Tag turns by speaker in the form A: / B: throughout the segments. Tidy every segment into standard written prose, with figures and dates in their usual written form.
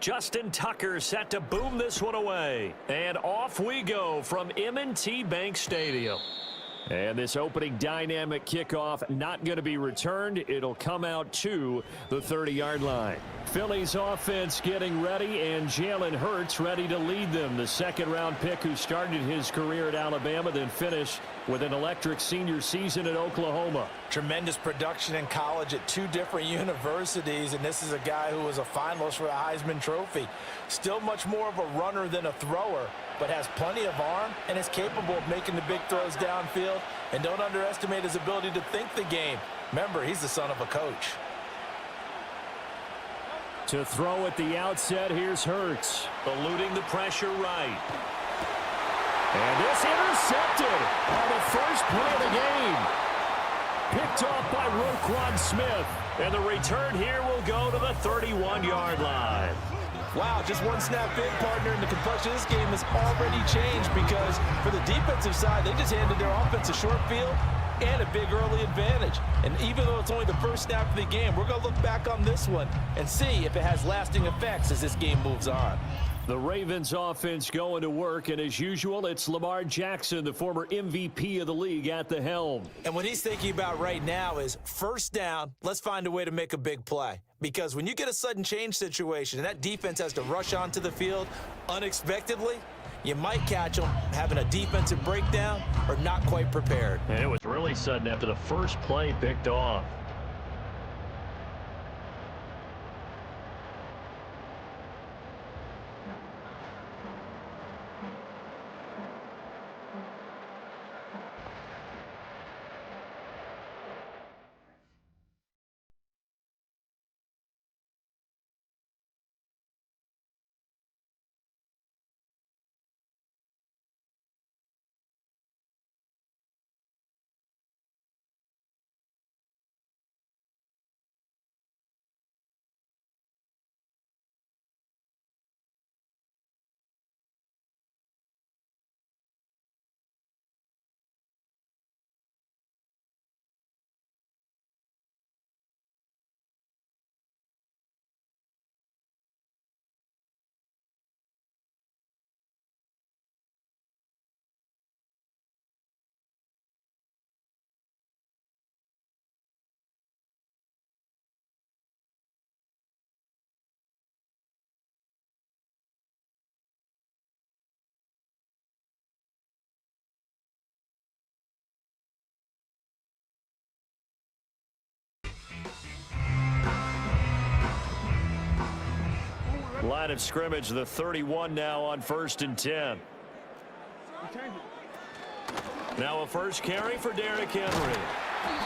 A: Justin Tucker set to boom this one away. And off we go from M&T Bank Stadium. And this opening dynamic kickoff not going to be returned. It'll come out to the 30-yard line. Philly's offense getting ready, and Jalen Hurts ready to lead them. The second-round pick who started his career at Alabama, then finished with an electric senior season at Oklahoma.
B: Tremendous production in college at 2 different universities, and this is a guy who was a finalist for the Heisman Trophy. Still much more of a runner than a thrower, but has plenty of arm and is capable of making the big throws downfield. And don't underestimate his ability to think the game. Remember, he's the son of a coach.
A: To throw at the outset, here's Hurts, eluding the pressure right. And this intercepted on the first play of the game. Picked off by Roquan Smith. And the return here will go to the 31-yard line.
B: Wow, just one snap in, partner, and the complexion of this game has already changed because for the defensive side, they just handed their offense a short field and a big early advantage. And even though it's only the first snap of the game, we're going to look back on this one and see if it has lasting effects as this game moves on.
A: The Ravens offense going to work, and as usual, it's Lamar Jackson, the former MVP of the league, at the helm.
B: And what he's thinking about right now is first down, let's find a way to make a big play. Because when you get a sudden change situation and that defense has to rush onto the field unexpectedly, you might catch them having a defensive breakdown or not quite prepared.
A: And it was really sudden after the first play picked off. Line of scrimmage, the 31 now on 1st and 10. Now a first carry for Derrick Henry.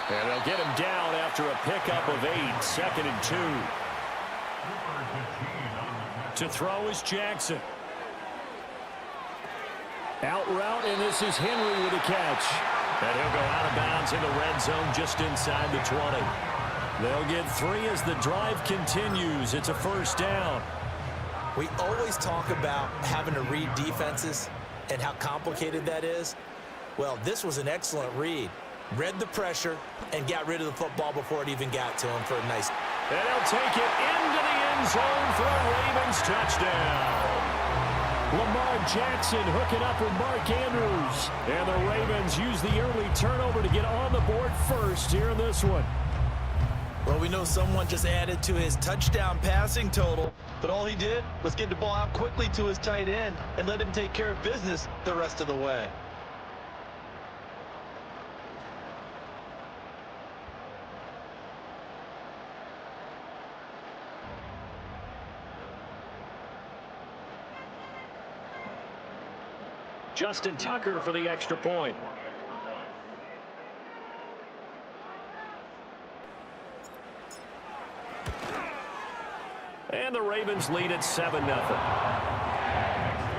A: And they'll get him down after a pickup of 8, 2nd and 2. To throw is Jackson. Out route, and this is Henry with a catch. And he'll go out of bounds in the red zone just inside the 20. They'll get 3 as the drive continues. It's a first down.
B: We always talk about having to read defenses and how complicated that is. Well, this was an excellent read. Read the pressure and got rid of the football before it even got to him for a nice.
A: And he'll take it into the end zone for a Ravens touchdown. Lamar Jackson hooking up with Mark Andrews. And the Ravens use the early turnover to get on the board first here in this one.
B: Well, we know someone just added to his touchdown passing total, but all he did was get the ball out quickly to his tight end and let him take care of business the rest of the way.
A: Justin Tucker for the extra point. And the Ravens lead at 7-0.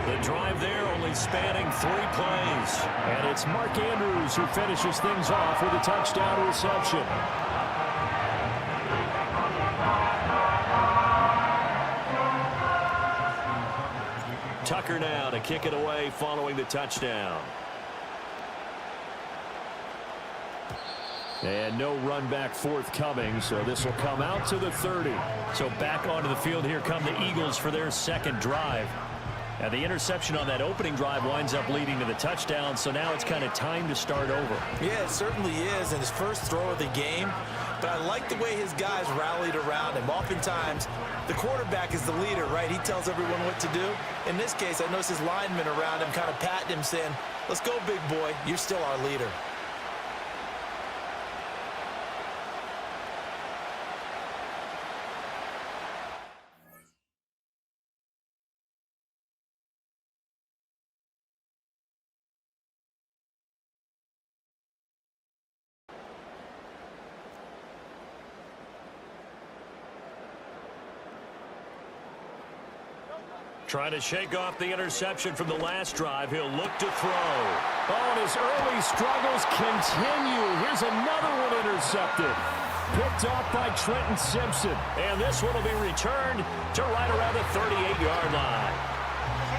A: The drive there only spanning 3 plays. And it's Mark Andrews who finishes things off with a touchdown reception. Tucker now to kick it away following the touchdown. And no run back forthcoming, so this will come out to the 30.
C: So back onto the field here come the Eagles for their second drive. And the interception on that opening drive winds up leading to the touchdown, so now it's kind of time to start over.
B: Yeah, it certainly is, and his first throw of the game. But I like the way his guys rallied around him. Oftentimes, the quarterback is the leader, right? He tells everyone what to do. In this case, I noticed his linemen around him kind of patting him, saying, "Let's go, big boy. You're still our leader."
A: Trying to shake off the interception from the last drive. He'll look to throw. Oh, and his early struggles continue. Here's another one intercepted. Picked off by Trenton Simpson. And this one will be returned to right around the 38-yard line.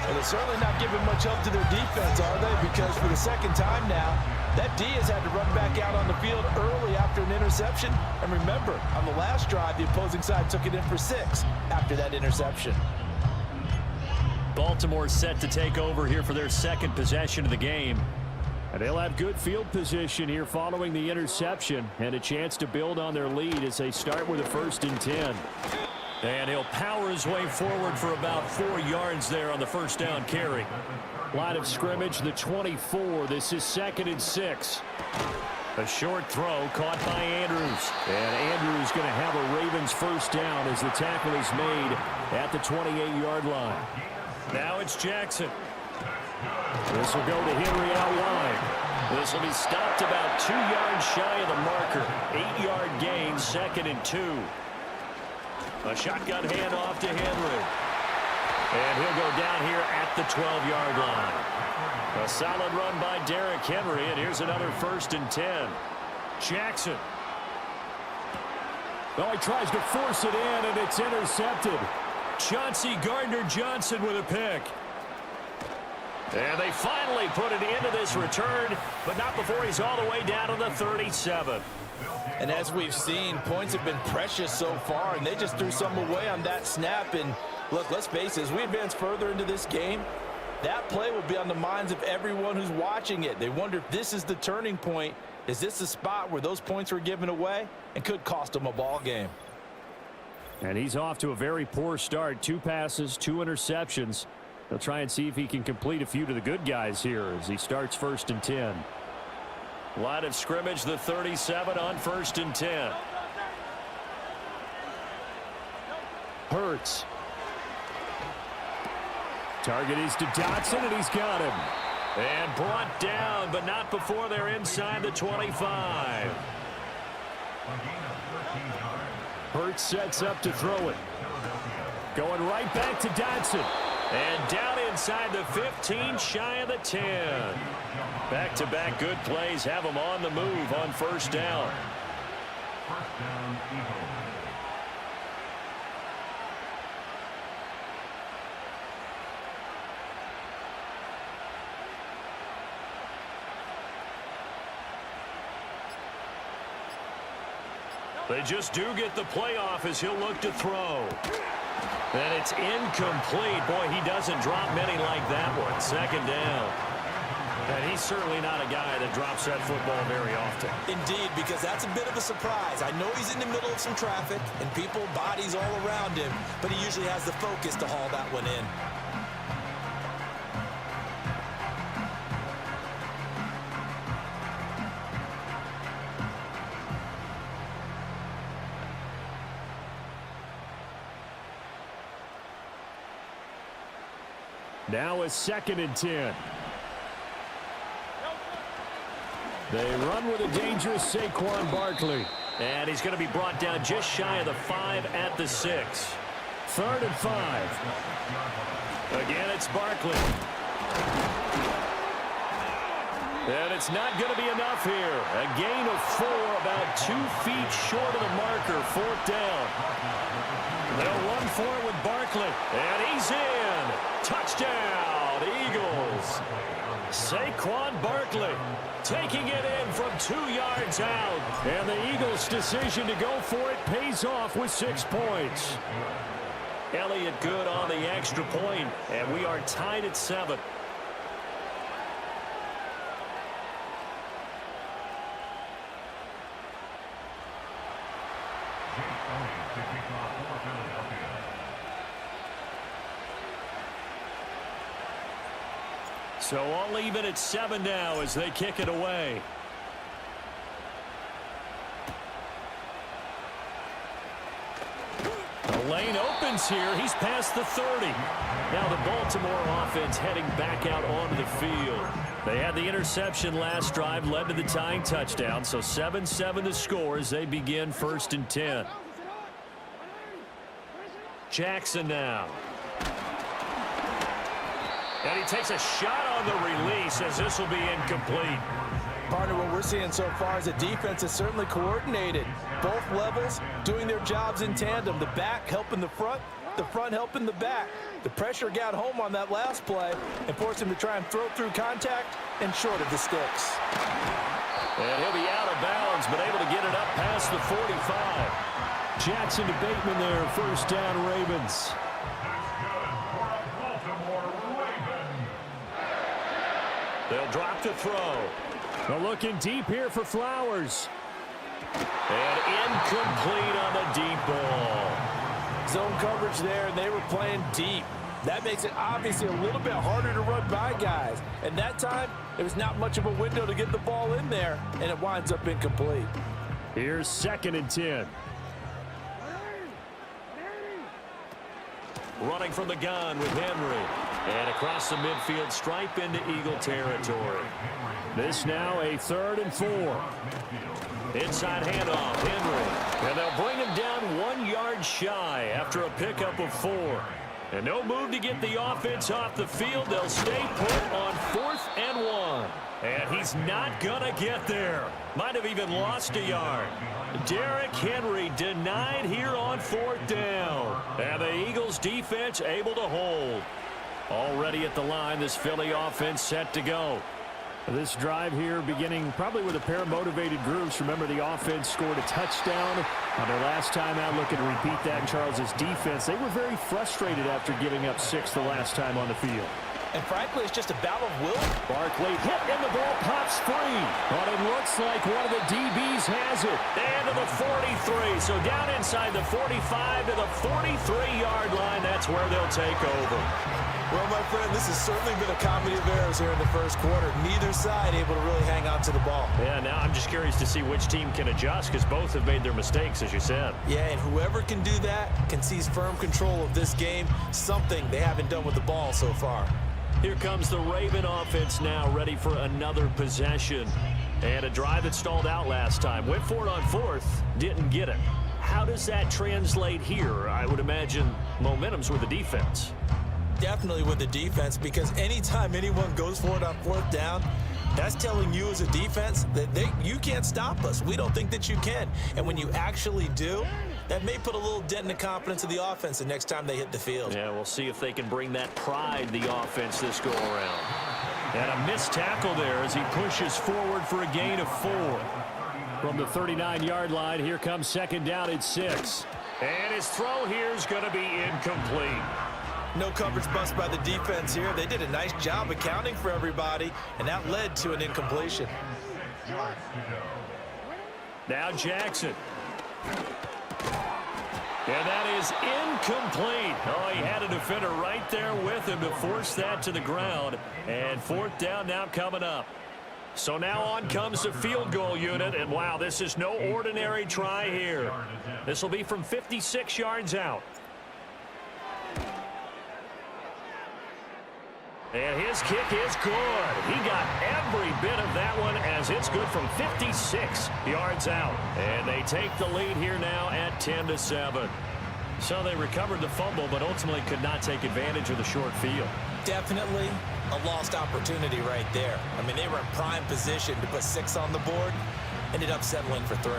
B: Well, they're certainly not giving much help to their defense, are they? Because for the second time now, that D has had to run back out on the field early after an interception. And remember, on the last drive, the opposing side took it in for 6 after that interception.
C: Baltimore set to take over here for their second possession of the game.
A: And they'll have good field position here following the interception and a chance to build on their lead as they start with a 1st and 10.
C: And he'll power his way forward for about 4 yards there on the first down carry.
A: Line of scrimmage, the 24. This is 2nd and 6.
C: A short throw caught by Andrews.
A: And Andrews going to have a Ravens first down as the tackle is made at the 28-yard line.
C: Now it's Jackson.
A: This will go to Henry out wide.
C: This will be stopped about 2 yards shy of the marker. 8-yard gain, 2nd and 2. A shotgun handoff to Henry. And he'll go down here at the 12-yard line. A solid run by Derrick Henry, and here's another 1st and 10. Jackson.
A: Well, he tries to force it in, and it's intercepted.
C: Chauncey Gardner-Johnson with a pick.
A: And they finally put it into this return, but not before he's all the way down to the 37.
B: And as we've seen, points have been precious so far, and they just threw some away on that snap. And look, let's face it, as we advance further into this game, that play will be on the minds of everyone who's watching it. They wonder if this is the turning point. Is this the spot where those points were given away and could cost them a ball game?
A: And he's off to a very poor start. 2 passes, 2 interceptions. They'll try and see if he can complete a few to the good guys here as he starts 1st and 10.
C: Line of scrimmage, the 37 on 1st and 10.
A: Hurts. Target is to Dotson, and he's got him.
C: And brought down, but not before they're inside the 25.
A: Hurts sets up to throw it. Going right back to Dotson.
C: And down inside the 15, shy of the 10. Back-to-back good plays have them on the move on 1st down. They just do get the playoff as he'll look to throw. And it's incomplete. Boy, he doesn't drop many like that one. 2nd down. And he's certainly not a guy that drops that football very often.
B: Indeed, because that's a bit of a surprise. I know he's in the middle of some traffic and people, bodies all around him, but he usually has the focus to haul that one in.
A: Now a 2nd and 10. They run with a dangerous Saquon Barkley.
C: And he's going to be brought down just shy of the 5 at the 6.
A: 3rd and 5.
C: Again, it's Barkley. And it's not going to be enough here. A gain of 4, about 2 feet short of the marker. 4th down. They'll run for it with Barkley. And he's in. Touchdown, Eagles.
A: Saquon Barkley taking it in from 2 yards out. And the Eagles' decision to go for it pays off with 6 points. Elliott good on the extra point, and we are tied at 7. So all even at 7 now as they kick it away. The lane opens here. He's past the 30. Now the Baltimore offense heading back out onto the field. They had the interception last drive, led to the tying touchdown. So 7-7 the score as they begin 1st and 10. Jackson now. And he takes a shot on the release as this will be incomplete.
B: Partner, what we're seeing so far is the defense is certainly coordinated. Both levels doing their jobs in tandem. The back helping the front helping the back. The pressure got home on that last play and forced him to try and throw through contact and short of the sticks.
A: And he'll be out of bounds, but able to get it up past the 45. Jackson to Bateman there, 1st down Ravens. They'll drop to throw. They're looking deep here for Flowers. And incomplete on the deep ball.
B: Zone coverage there, and they were playing deep. That makes it obviously a little bit harder to run by guys. And that time, there was not much of a window to get the ball in there, and it winds up incomplete.
A: Here's 2nd and 10. Running from the gun with Henry. And across the midfield stripe into Eagle territory. This now a 3rd and 4. Inside handoff, Henry. And they'll bring him down 1 yard shy after a pickup of 4. And no move to get the offense off the field. They'll stay put on 4th and 1. And he's not going to get there. Might have even lost a yard. Derrick Henry denied here on 4th down. And the Eagles defense able to hold. Already at the line, this Philly offense set to go. This drive here beginning probably with a pair of motivated groups. Remember, the offense scored a touchdown on their last time out. Looking to repeat that in Charles's defense. They were very frustrated after giving up 6 the last time on the field.
B: And frankly, it's just a battle of will.
A: Barkley hit and the ball pops free. But it looks like one of the DBs has it. And to the 43. So down inside the 45 to the 43-yard line. That's where they'll take over.
B: Well, my friend, this has certainly been a comedy of errors here in the 1st quarter. Neither side able to really hang on to the ball.
A: Yeah, now I'm just curious to see which team can adjust because both have made their mistakes, as you said.
B: Yeah, and whoever can do that can seize firm control of this game, something they haven't done with the ball so far.
A: Here comes the Raven offense now, ready for another possession. And a drive that stalled out last time. Went for it on 4th, didn't get it. How does that translate here? I would imagine momentum's with the defense.
B: Definitely with the defense, because anytime anyone goes for it on 4th down, that's telling you as a defense that you can't stop us. We don't think that you can. And when you actually do, that may put a little dent in the confidence of the offense the next time they hit the field.
A: Yeah, we'll see if they can bring that pride, the offense, this go-around. And a missed tackle there as he pushes forward for a gain of 4. From the 39-yard line, here comes 2nd down at 6. And his throw here is going to be incomplete.
B: No coverage bust by the defense here. They did a nice job accounting for everybody, and that led to an incompletion.
A: Now Jackson. And that is incomplete. Oh, he had a defender right there with him to force that to the ground. And 4th down now coming up. So now on comes the field goal unit. And wow, this is no ordinary try here. This will be from 56 yards out. And his kick is good. He got every bit of that one as it's good from 56 yards out. And they take the lead here now at 10-7. So they recovered the fumble, but ultimately could not take advantage of the short field.
B: Definitely a lost opportunity right there. I mean, they were in prime position to put 6 on the board. Ended up settling for 3.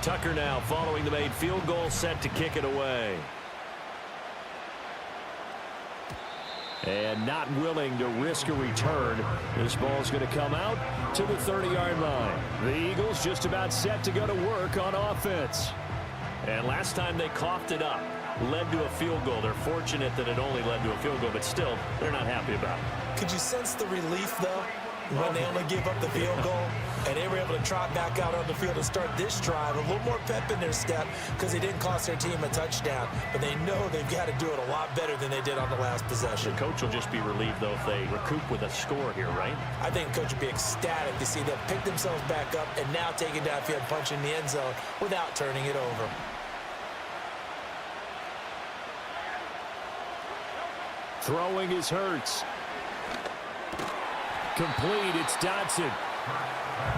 A: Tucker now following the made field goal, set to kick it away. And not willing to risk a return. This ball's going to come out to the 30-yard line. The Eagles just about set to go to work on offense.
C: And last time they coughed it up, led to a field goal. They're fortunate that it only led to a field goal, but still, they're not happy about it.
B: Could you sense the relief, though, when they only gave up the field goal and they were able to trot back out on the field and start this drive? A little more pep in their step because they didn't cost their team a touchdown, but they know they've got to do it a lot better than they did on the last possession.
C: The coach will just be relieved, though, if they recoup with a score here, right?
B: I think the coach would be ecstatic to see them pick themselves back up and now take it downfield, punch in the end zone without turning it over.
A: Throwing is Hurts. Complete, it's Dotson.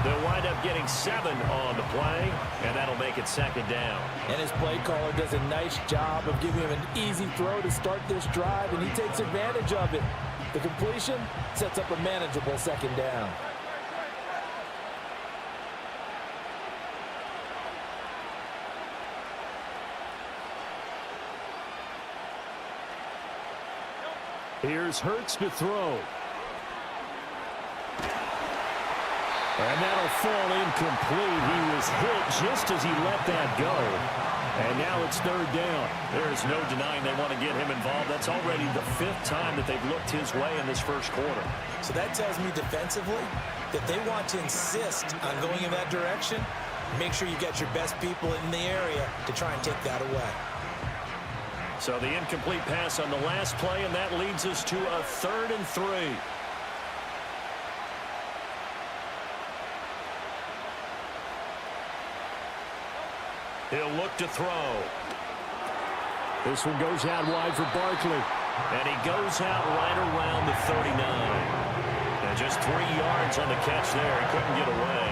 C: They'll wind up getting 7 on the play, and that'll make it second down.
B: And his play caller does a nice job of giving him an easy throw to start this drive, and he takes advantage of it. The completion sets up a manageable second down.
A: Here's Hurts to throw. And that'll fall incomplete. He was hit just as he let that go. And now it's third down.
C: There's no denying they want to get him involved. That's already the 5th time that they've looked his way in this first quarter.
B: So that tells me defensively that they want to insist on going in that direction. Make sure you get your best people in the area to try and take that away.
C: So the incomplete pass on the last play, and that leads us to a 3rd and 3. He'll look to throw.
A: This one goes out wide for Barkley.
C: And he goes out right around the 39. And just 3 yards on the catch there. He couldn't get away.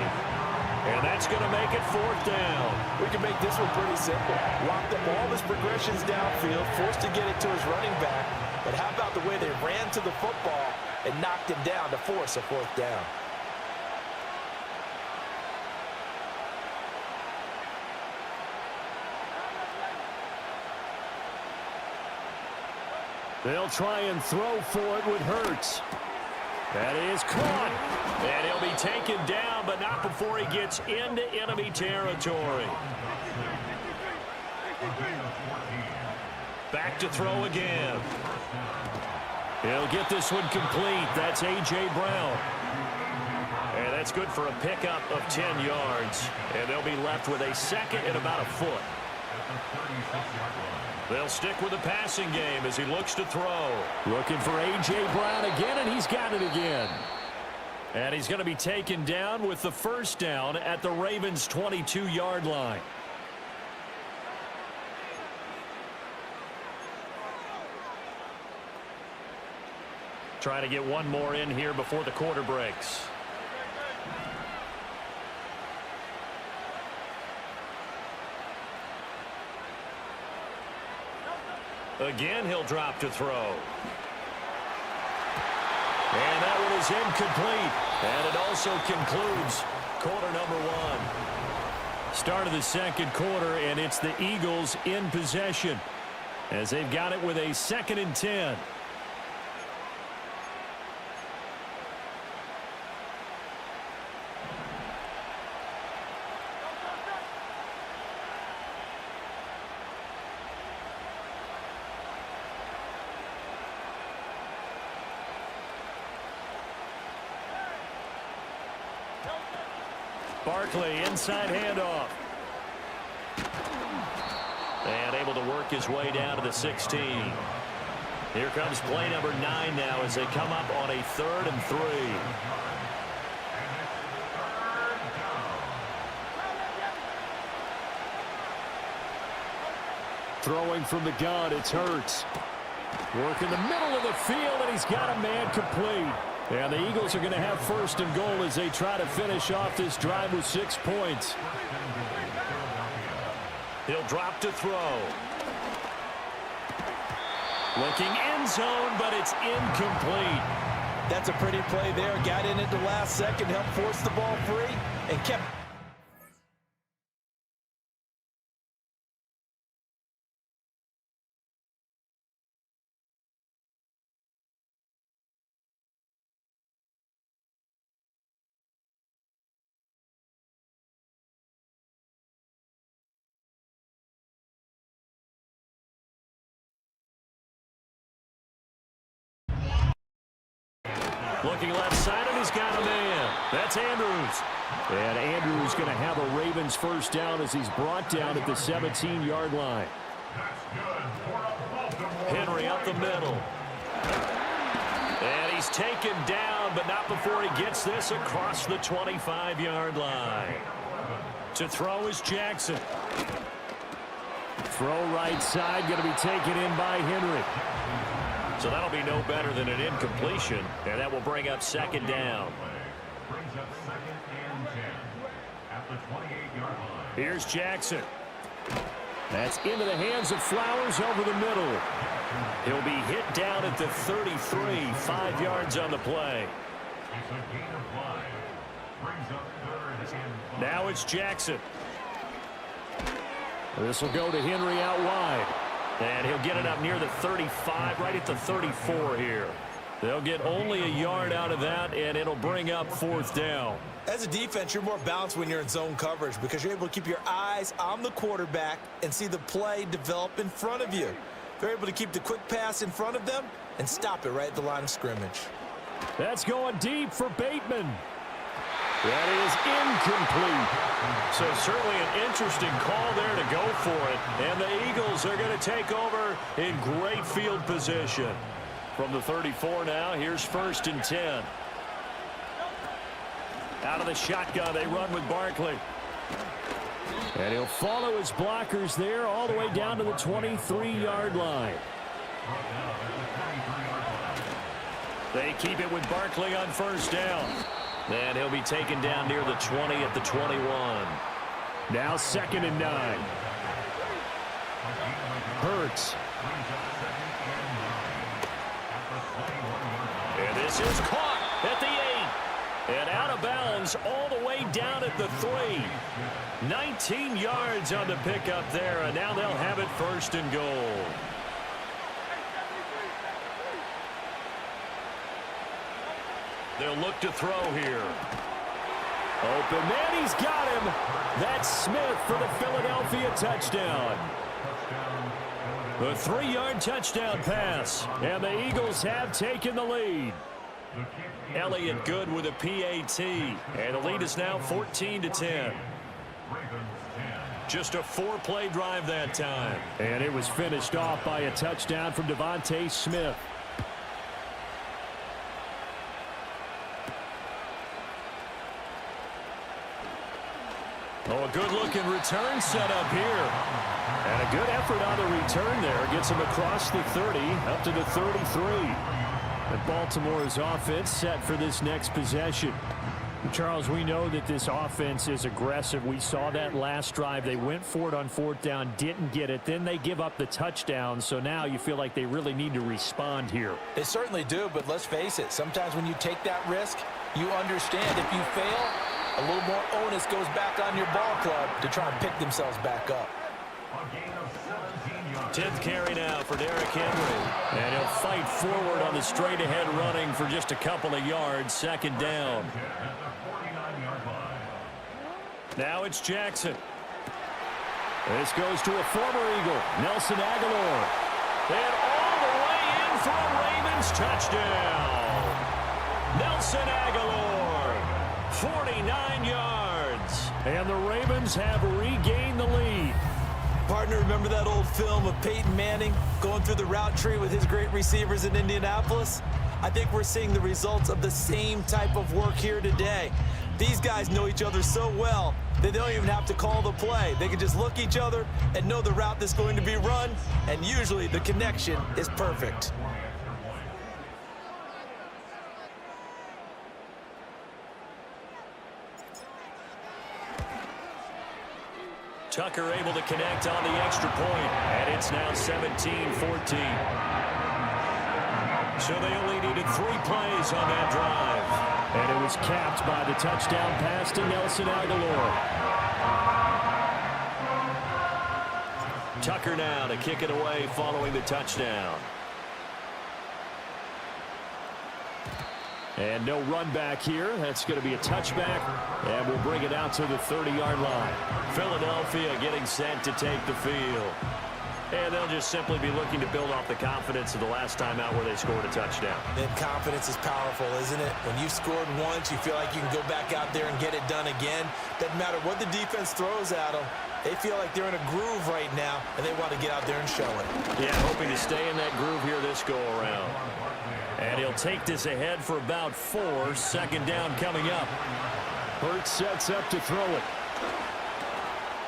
C: And that's going to make it 4th down.
B: We can make this one pretty simple. Locked up all his progressions downfield, forced to get it to his running back. But how about the way they ran to the football and knocked him down to force a 4th down?
A: They'll try and throw for it with Hurts. That is caught.
C: And he'll be taken down, but not before he gets into enemy territory. Back to throw again.
A: He'll get this one complete. That's A.J. Brown.
C: And that's good for a pickup of 10 yards. And they'll be left with a 2nd and about a foot. They'll stick with the passing game as he looks to throw.
A: Looking for A.J. Brown again, and he's got it again.
C: And he's going to be taken down with the 1st down at the Ravens' 22-yard line. Trying to get one more in here before the quarter breaks. Again, he'll drop to throw. And that one is incomplete. And it also concludes quarter number 1.
A: Start of the second quarter, and it's the Eagles in possession as they've got it with a 2nd and 10.
C: Barkley, inside handoff. And able to work his way down to the 16. Here comes play number 9 now as they come up on a 3rd and 3.
A: Throwing from the gun, it's Hurts. Working the middle of the field, and he's got a man complete. And the Eagles are going to have 1st and goal as they try to finish off this drive with 6 points.
C: He'll drop to throw. Looking end zone, but it's incomplete.
B: That's a pretty play there. Got in at the last second, helped force the ball free, and kept
A: Looking left side, and he's got a man. That's Andrews. And Andrews going to have a Ravens first down as he's brought down at the 17-yard line. Henry up the middle. And he's taken down, but not before he gets this across the 25-yard line. To throw is Jackson. Throw right side, going to be taken in by Henry. So that'll be no better than an incompletion, and that will bring up second down. Here's Jackson. That's into the hands of Flowers over the middle. He'll be hit down at the 33, 5 yards on the play. Now it's Jackson. This will go to Henry out wide. And he'll get it up near the 35, right at the 34 here. They'll get only a yard out of that, and it'll bring up fourth down.
B: As a defense, you're more balanced when you're in zone coverage because you're able to keep your eyes on the quarterback and see the play develop in front of you. They're able to keep the quick pass in front of them and stop it right at the line of scrimmage.
A: That's going deep for Bateman. That is incomplete. So certainly an interesting call there to go for it. And the Eagles are going to take over in great field position. From the 34 now, here's 1st and 10. Out of the shotgun, they run with Barkley. And he'll follow his blockers there all the way down to the 23-yard line. They keep it with Barkley on first down. And he'll be taken down near the 20 at the 21. Now 2nd and 9. Hurts. And this is caught at the 8. And out of bounds all the way down at the 3. 19 yards on the pickup there, and now they'll have it 1st and goal. They'll look to throw here. Open man, he's got him. That's Smith for the Philadelphia touchdown. The 3-yard touchdown pass, and the Eagles have taken the lead. Elliott good with a PAT, and the lead is now 14-10. Just a 4-play drive that time. And it was finished off by a touchdown from Devontae Smith. Oh, a good-looking return set up here. And a good effort on the return there. Gets him across the 30, up to the 33. And Baltimore's offense set for this next possession. Charles, we know that this offense is aggressive. We saw that last drive. They went for it on 4th down, didn't get it. Then they give up the touchdown. So now you feel like they really need to respond here.
B: They certainly do, but let's face it. Sometimes when you take that risk, you understand if you fail, a little more onus goes back on your ball club to try and pick themselves back up.
A: 10th carry now for Derrick Henry. And he'll fight forward on the straight-ahead running for just a couple of yards. 2nd down. Now it's Jackson. This goes to a former Eagle, Nelson Aguilar. And all the way in for a Ravens touchdown. Nelson Aguilar, 49 yards. And the Ravens have regained the lead.
B: Partner, remember that old film of Peyton Manning going through the route tree with his great receivers in Indianapolis? I think we're seeing the results of the same type of work here today. These guys know each other so well that they don't even have to call the play. They can just look each other and know the route that's going to be run, and usually the connection is perfect.
A: Tucker able to connect on the extra point, and it's now 17-14. So they only needed 3 plays on that drive. And it was capped by the touchdown pass to Nelson Aguilar. Tucker now to kick it away following the touchdown. And no run back here. That's going to be a touchback, and we'll bring it out to the 30-yard line. Philadelphia getting set to take the field. And they'll just simply be looking to build off the confidence of the last time out where they scored a touchdown.
B: And confidence is powerful, isn't it? When you scored once, you feel like you can go back out there and get it done again. Doesn't matter what the defense throws at them. They feel like they're in a groove right now, and they want to get out there and show it.
A: Yeah, hoping to stay in that groove here this go-around. And he'll take this ahead for about 4. Second down coming up. Hurts sets up to throw it.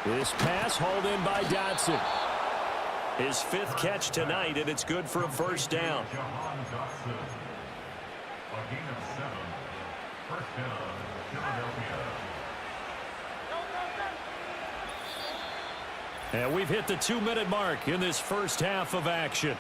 A: This pass hauled in by Dotson. His 5th catch tonight, and it's good for a first down. And we've hit the 2-minute mark in this first half of action.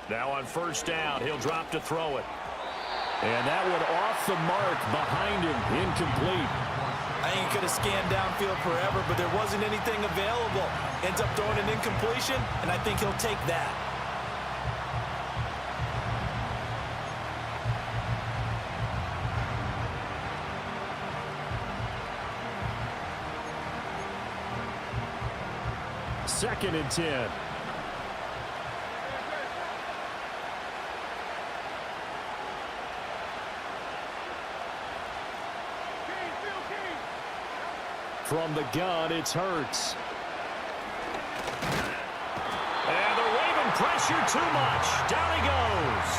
A: Now on first down, he'll drop to throw it. And that one off the mark behind him, incomplete.
B: I think he could have scanned downfield forever, but there wasn't anything available. Ends up throwing an incompletion, and I think he'll take that.
A: Second and 10. From the gun, it's Hurts. And the Raven pressure too much. Down he goes.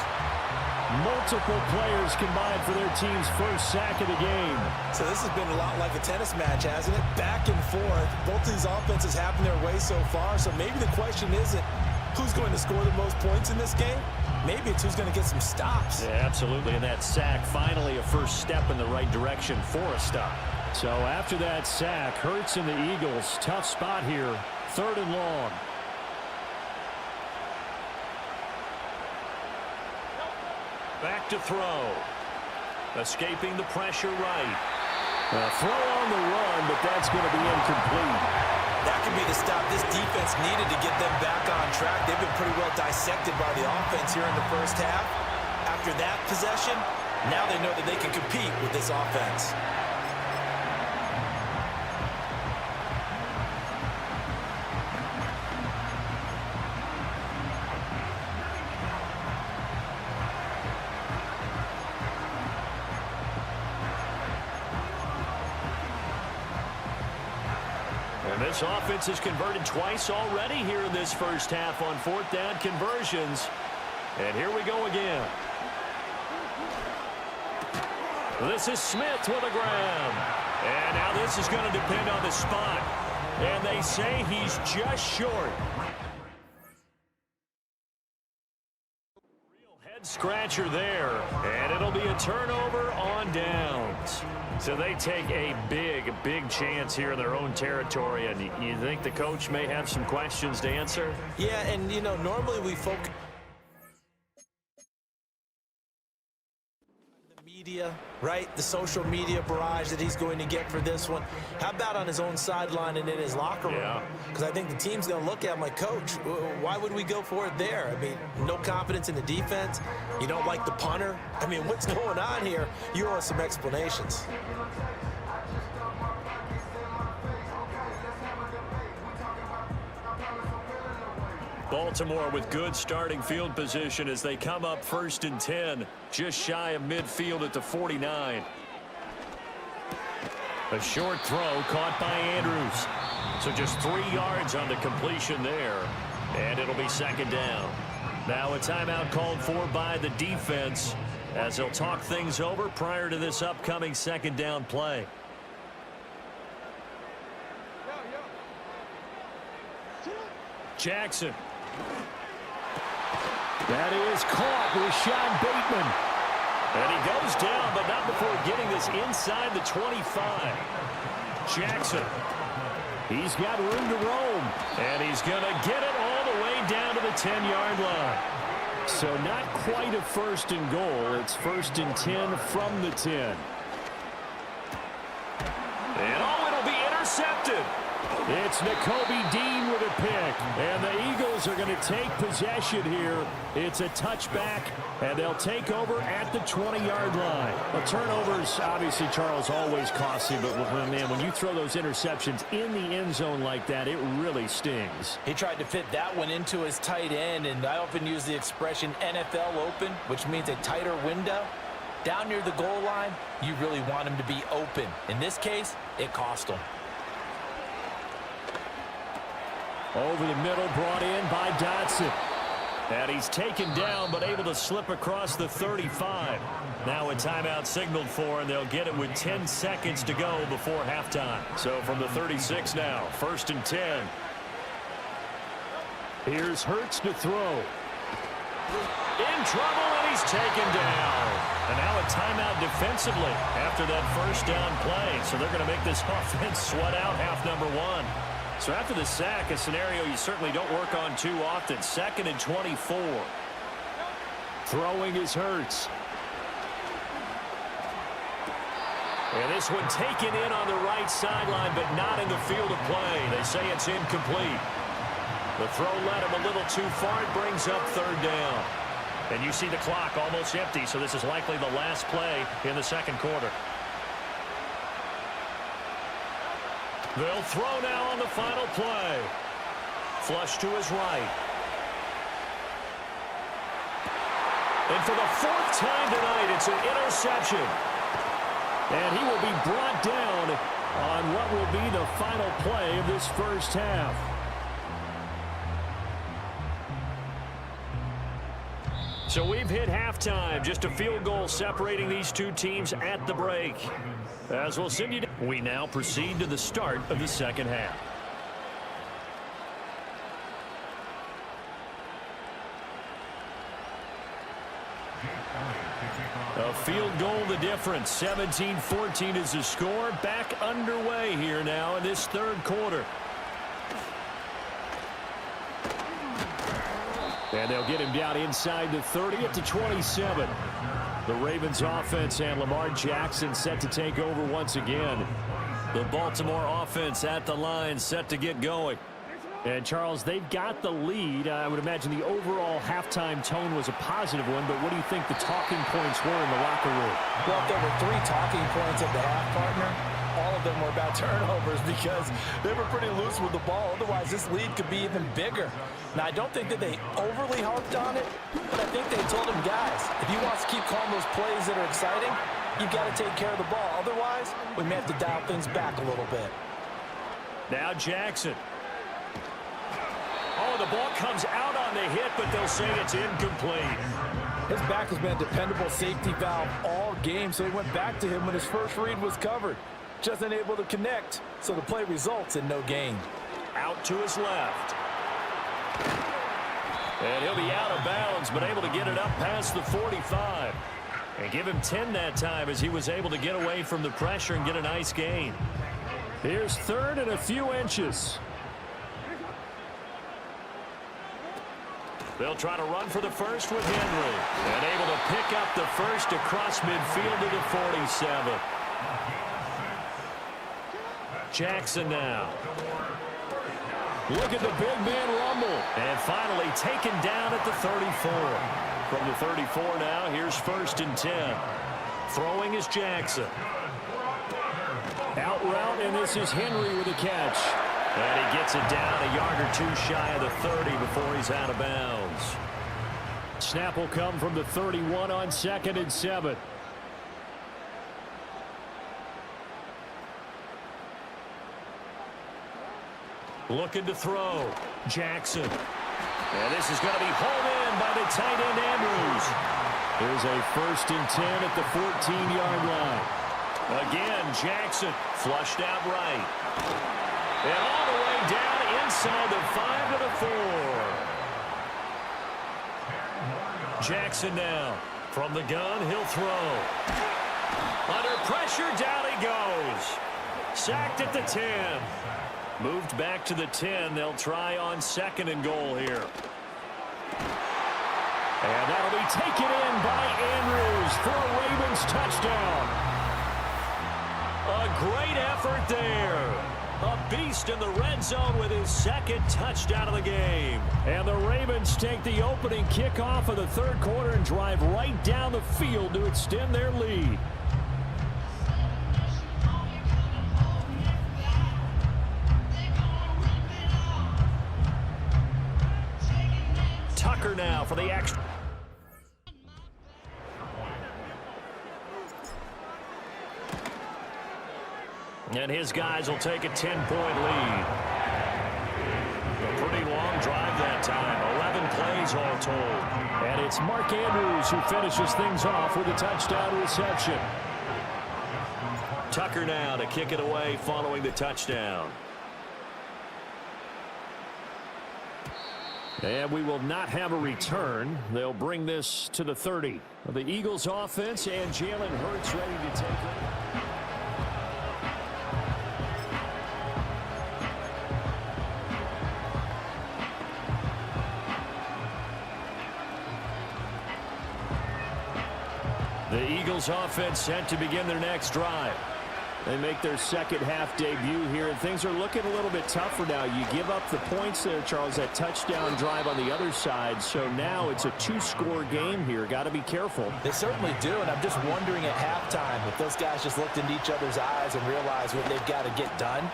A: Multiple players combined for their team's first sack of the game.
B: So this has been a lot like a tennis match, hasn't it? Back and forth. Both of these offenses having their way so far. So maybe the question isn't who's going to score the most points in this game. Maybe it's who's going to get some stops.
A: Yeah, absolutely. And that sack, finally a first step in the right direction for a stop. So after that sack, Hurts and the Eagles, tough spot here, 3rd and long. Back to throw. Escaping the pressure right. Throw on the run, but that's going to be incomplete.
B: That could be the stop this defense needed to get them back on track. They've been pretty well dissected by the offense here in the first half. After that possession, now they know that they can compete with this offense.
A: This offense has converted twice already here in this first half on 4th down conversions. And here we go again. This is Smith with a grab. And now this is going to depend on the spot. And they say he's just short. Real head scratcher there. And it'll be a turnover on downs. So they take a big, big chance here in their own territory. And you think the coach may have some questions to answer?
B: Yeah, and, you know, normally we focus the media, right? The social media barrage that he's going to get for this one. How about on his own sideline and in his locker room?
A: Yeah.
B: Because I think the team's going to look at him like, Coach, why would we go for it there? I mean, no confidence in the defense. You don't like the punter. I mean, what's going on here? You owe us some explanations.
A: Baltimore with good starting field position as they come up 1st and 10, just shy of midfield at the 49. A short throw caught by Andrews. So just 3 yards on the completion there, and it'll be 2nd down. Now a timeout called for by the defense as they'll talk things over prior to this upcoming 2nd down play. Jackson. That is caught with Sean Bateman. And he goes down, but not before getting this inside the 25. Jackson. He's got room to roam. And he's going to get it all the way down to the 10-yard line. So not quite a 1st and goal. It's 1st and 10 from the 10. And it'll be intercepted. It's Nakobe Dean with a pick. And the Eagles are going to take possession here. It's a touchback, and they'll take over at the 20-yard line. Well, turnovers, obviously, Charles, always costly. But, man, when you throw those interceptions in the end zone like that, it really stings.
B: He tried to fit that one into his tight end, and I often use the expression NFL open, which means a tighter window. Down near the goal line, you really want him to be open. In this case, it cost him.
A: Over the middle, brought in by Dotson. And he's taken down, but able to slip across the 35. Now a timeout signaled for, and they'll get it with 10 seconds to go before halftime. So from the 36 now, 1st and 10. Here's Hurts to throw. In trouble, and he's taken down. And now a timeout defensively after that 1st down play. So they're going to make this offense sweat out half number 1. So after the sack, a scenario you certainly don't work on too often. 2nd and 24. Throwing is Hurts. And this one taken in on the right sideline, but not in the field of play. They say it's incomplete. The throw led him a little too far. It brings up 3rd down. And you see the clock almost empty, so this is likely the last play in the 2nd quarter. They'll throw now on the final play. Flush to his right. And for the 4th time tonight, it's an interception. And he will be brought down on what will be the final play of this 1st half. So we've hit halftime. Just a field goal separating these two teams at the break. As we'll send you, we now proceed to the start of the 2nd half. A field goal the difference. 17-14 is the score. Back underway here now in this 3rd quarter. And they'll get him down inside the 30 at the 27. The Ravens offense and Lamar Jackson set to take over once again. The Baltimore offense at the line, set to get going. And, Charles, they've got the lead. I would imagine the overall halftime tone was a positive one, but what do you think the talking points were in the locker room?
B: Well, if there were 3 talking points at the half, partner, all of them were about turnovers because they were pretty loose with the ball. Otherwise, this lead could be even bigger. Now, I don't think that they overly harped on it, but I think they told him, guys, if he wants to keep calling those plays that are exciting, you've got to take care of the ball. Otherwise, we may have to dial things back a little bit.
A: Now Jackson. Oh, the ball comes out on the hit, but they'll say it's incomplete.
B: His back has been a dependable safety valve all game, so he went back to him when his first read was covered. Just unable to connect, so the play results in no gain.
A: Out to his left. And he'll be out of bounds, but able to get it up past the 45. And give him 10 that time as he was able to get away from the pressure and get a nice gain. Here's 3rd and a few inches. They'll try to run for the first with Henry. And able to pick up the first across midfield to the 47. Jackson now. Look at the big man rumble. And finally taken down at the 34. From the 34 now, here's 1st and 10. Throwing is Jackson. Out route, and this is Henry with a catch.
C: And he gets it down a yard or two shy of the 30 before he's out of bounds.
A: Snap will come from the 31 on 2nd and 7.
C: Looking to throw. Jackson. And this is going to be hauled in by the tight end Andrews.
A: There's a 1st and 10 at the 14-yard line.
C: Again, Jackson flushed out right. And all the way down inside the 5 to the 4. Jackson now. From the gun, he'll throw. Under pressure, down he goes. Sacked at the 10. Moved back to the 10. They'll try on 2nd and goal here.
A: And that'll be taken in by Andrews for a Ravens touchdown.
C: A great effort there. A beast in the red zone with his 2nd touchdown of the game.
A: And the Ravens take the opening kickoff of the 3rd quarter and drive right down the field to extend their lead.
C: Tucker now for the extra. And his guys will take a 10-point lead. A pretty long drive that time. 11 plays all told.
A: And it's Mark Andrews who finishes things off with a touchdown reception.
C: Tucker now to kick it away following the touchdown.
A: And we will not have a return. They'll bring this to the 30. The Eagles offense and Jalen Hurts ready to take it. The Eagles offense set to begin their next drive. They make their 2nd half debut here, and things are looking a little bit tougher now. You give up the points there, Charles, that touchdown drive on the other side. So now it's a 2-score game here. Got to be careful.
B: They certainly do, and I'm just wondering at halftime if those guys just looked into each other's eyes and realized what they've got to get done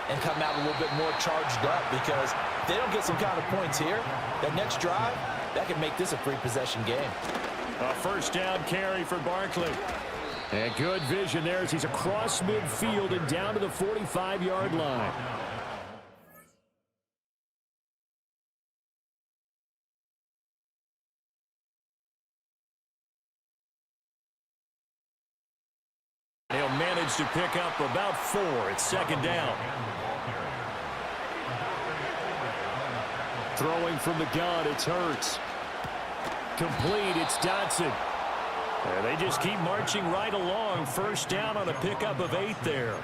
B: and come out a little bit more charged up, because if they don't get some kind of points here, that next drive, that could make this a 3-possession game.
C: A 1st down carry for Barkley.
A: And good vision there as he's across midfield and down to the 45-yard line.
C: He'll manage to pick up about 4 at 2nd down.
A: Throwing from the gun, it's Hurts. Complete, it's Dotson.
C: And they just keep marching right along. 1st down on a pickup of 8 there.
D: An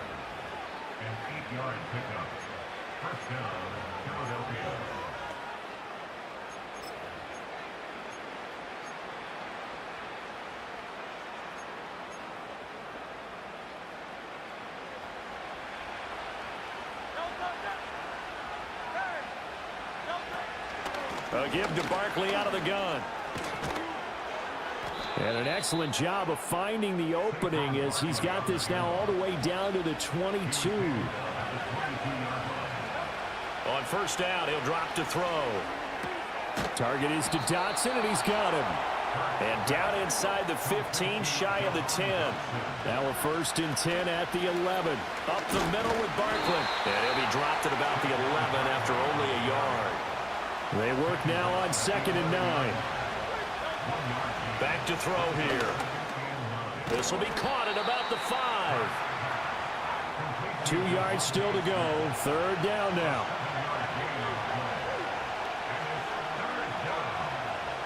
D: 8-yard pickup. 1st down, Philadelphia.
C: A give to Barkley out of the gun.
A: And an excellent job of finding the opening as he's got this now all the way down to the 22.
C: On 1st down, he'll drop to throw.
A: Target is to Dotson, and he's got him.
C: And down inside the 15, shy of the 10.
A: Now a 1st and 10 at the 11.
C: Up the middle with Barkley. And he'll be dropped at about the 11 after only a yard.
A: They work now on 2nd and 9.
C: Back to throw here. This will be caught at about the 5.
A: 2 yards still to go. 3rd down now.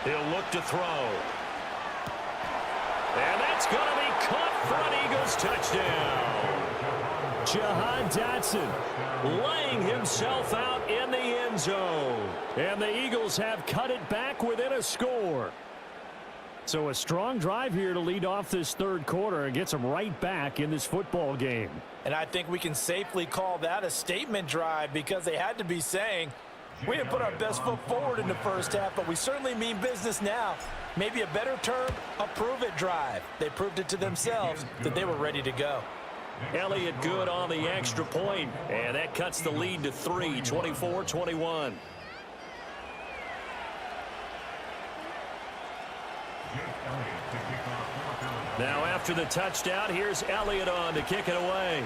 C: He'll look to throw. And that's going to be caught for an Eagles touchdown.
A: Jahan Dotson
C: laying himself out in the end zone.
A: And the Eagles have cut it back within a score. So a strong drive here to lead off this 3rd quarter and gets them right back in this football game.
B: And I think we can safely call that a statement drive, because they had to be saying, we didn't put our best foot forward in the 1st half, but we certainly mean business now. Maybe a better term, a prove-it drive. They proved it to themselves that they were ready to go.
C: Elliott good on the extra point, and that cuts the lead to 3, 24-21. Now after the touchdown, here's Elliott on to kick it away.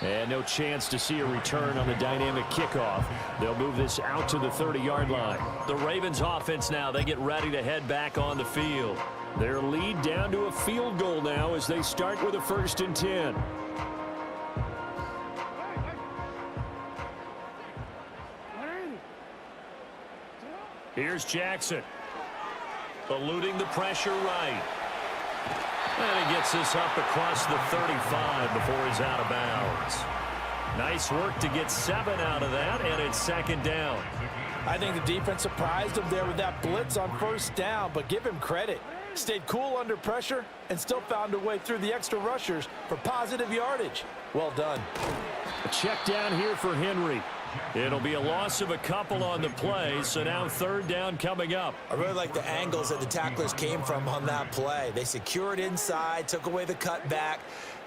A: And no chance to see a return on the dynamic kickoff. They'll move this out to the 30-yard line.
C: The Ravens offense now, they get ready to head back on the field.
A: Their lead down to a field goal now as they start with a 1st and 10.
C: Here's Jackson. Eluding the pressure right. And he gets this up across the 35 before he's out of bounds. Nice work to get 7 out of that, and it's 2nd down.
B: I think the defense surprised him there with that blitz on 1st down, but give him credit. Stayed cool under pressure and still found a way through the extra rushers for positive yardage. Well done.
A: A check down here for Henry.
C: It'll be a loss of a couple on the play, so now 3rd down coming up.
B: I really like the angles that the tacklers came from on that play. They secured inside, took away the cutback.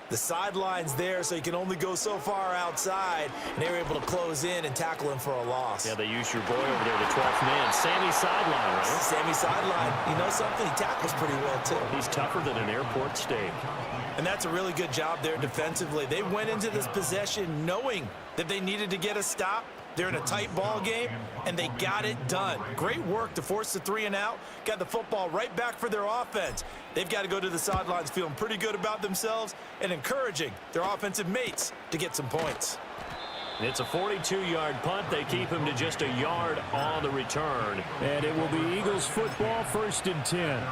B: The sideline's there, so you can only go so far outside, and they were able to close in and tackle him for a loss.
C: Yeah, they used your boy over there, the 12th man, Sammy Sideline, right?
B: Sammy Sideline. You know something? He tackles pretty well, too.
C: He's tougher than an airport steak.
B: And that's a really good job there defensively. They went into this possession knowing that they needed to get a stop. They're in a tight ball game, and they got it done. Great work to force the 3 and out. Got the football right back for their offense. They've got to go to the sidelines feeling pretty good about themselves and encouraging their offensive mates to get some points.
C: It's a 42-yard punt. They keep him to just a yard on the return.
A: And it will be Eagles football, 1st and 10.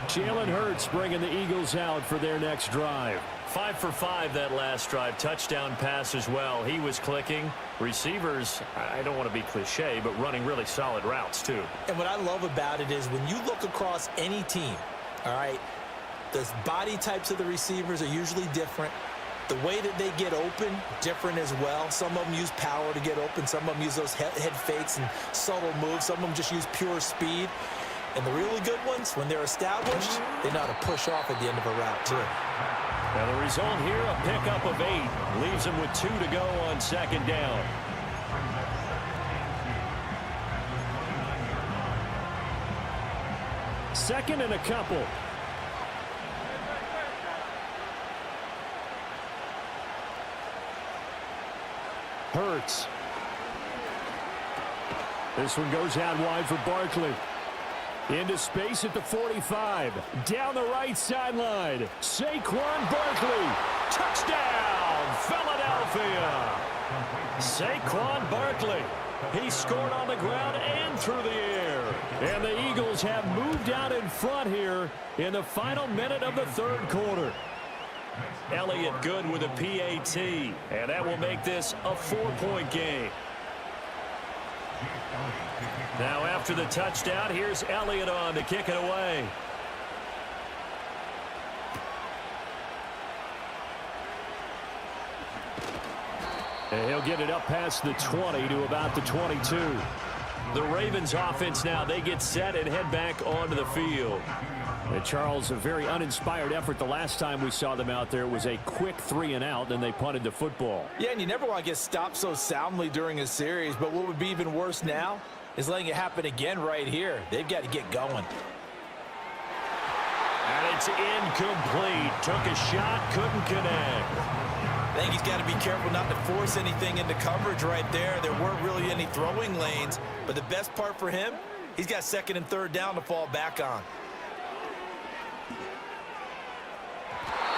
A: Jalen Hurts bringing the Eagles out for their next drive.
C: 5 for 5 that last drive. Touchdown pass as well. He was clicking. Receivers, I don't want to be cliche, but running really solid routes too.
B: And what I love about it is when you look across any team, all right, the body types of the receivers are usually different. The way that they get open, different as well. Some of them use power to get open. Some of them use those head fakes and subtle moves. Some of them just use pure speed. And the really good ones, when they're established, they know how to push off at the end of a route, too.
C: Now the result here, a pickup of 8. Leaves them with 2 to go on 2nd down.
A: Second and a couple. Hurts. This one goes out wide for Barkley. Into space at the 45. Down the right sideline. Saquon Barkley. Touchdown, Philadelphia. Saquon Barkley. He scored on the ground and through the air. And the Eagles have moved out in front here in the final minute of the 3rd quarter.
C: Elliott good with a PAT. And that will make this a 4-point game. Now after the touchdown, here's Elliott on to kick it away.
A: And he'll get it up past the 20 to about the 22.
C: The Ravens offense now, they get set and head back onto the field.
A: And Charles, a very uninspired effort the last time we saw them out there. It was a quick 3 and out, and they punted the football.
B: Yeah, and you never want to get stopped so soundly during a series, but what would be even worse now is letting it happen again right here. They've got to get going.
C: And it's incomplete. Took a shot, couldn't connect.
B: I think he's got to be careful not to force anything into coverage right there. There weren't really any throwing lanes, but the best part for him, he's got 2nd and 3rd down to fall back on.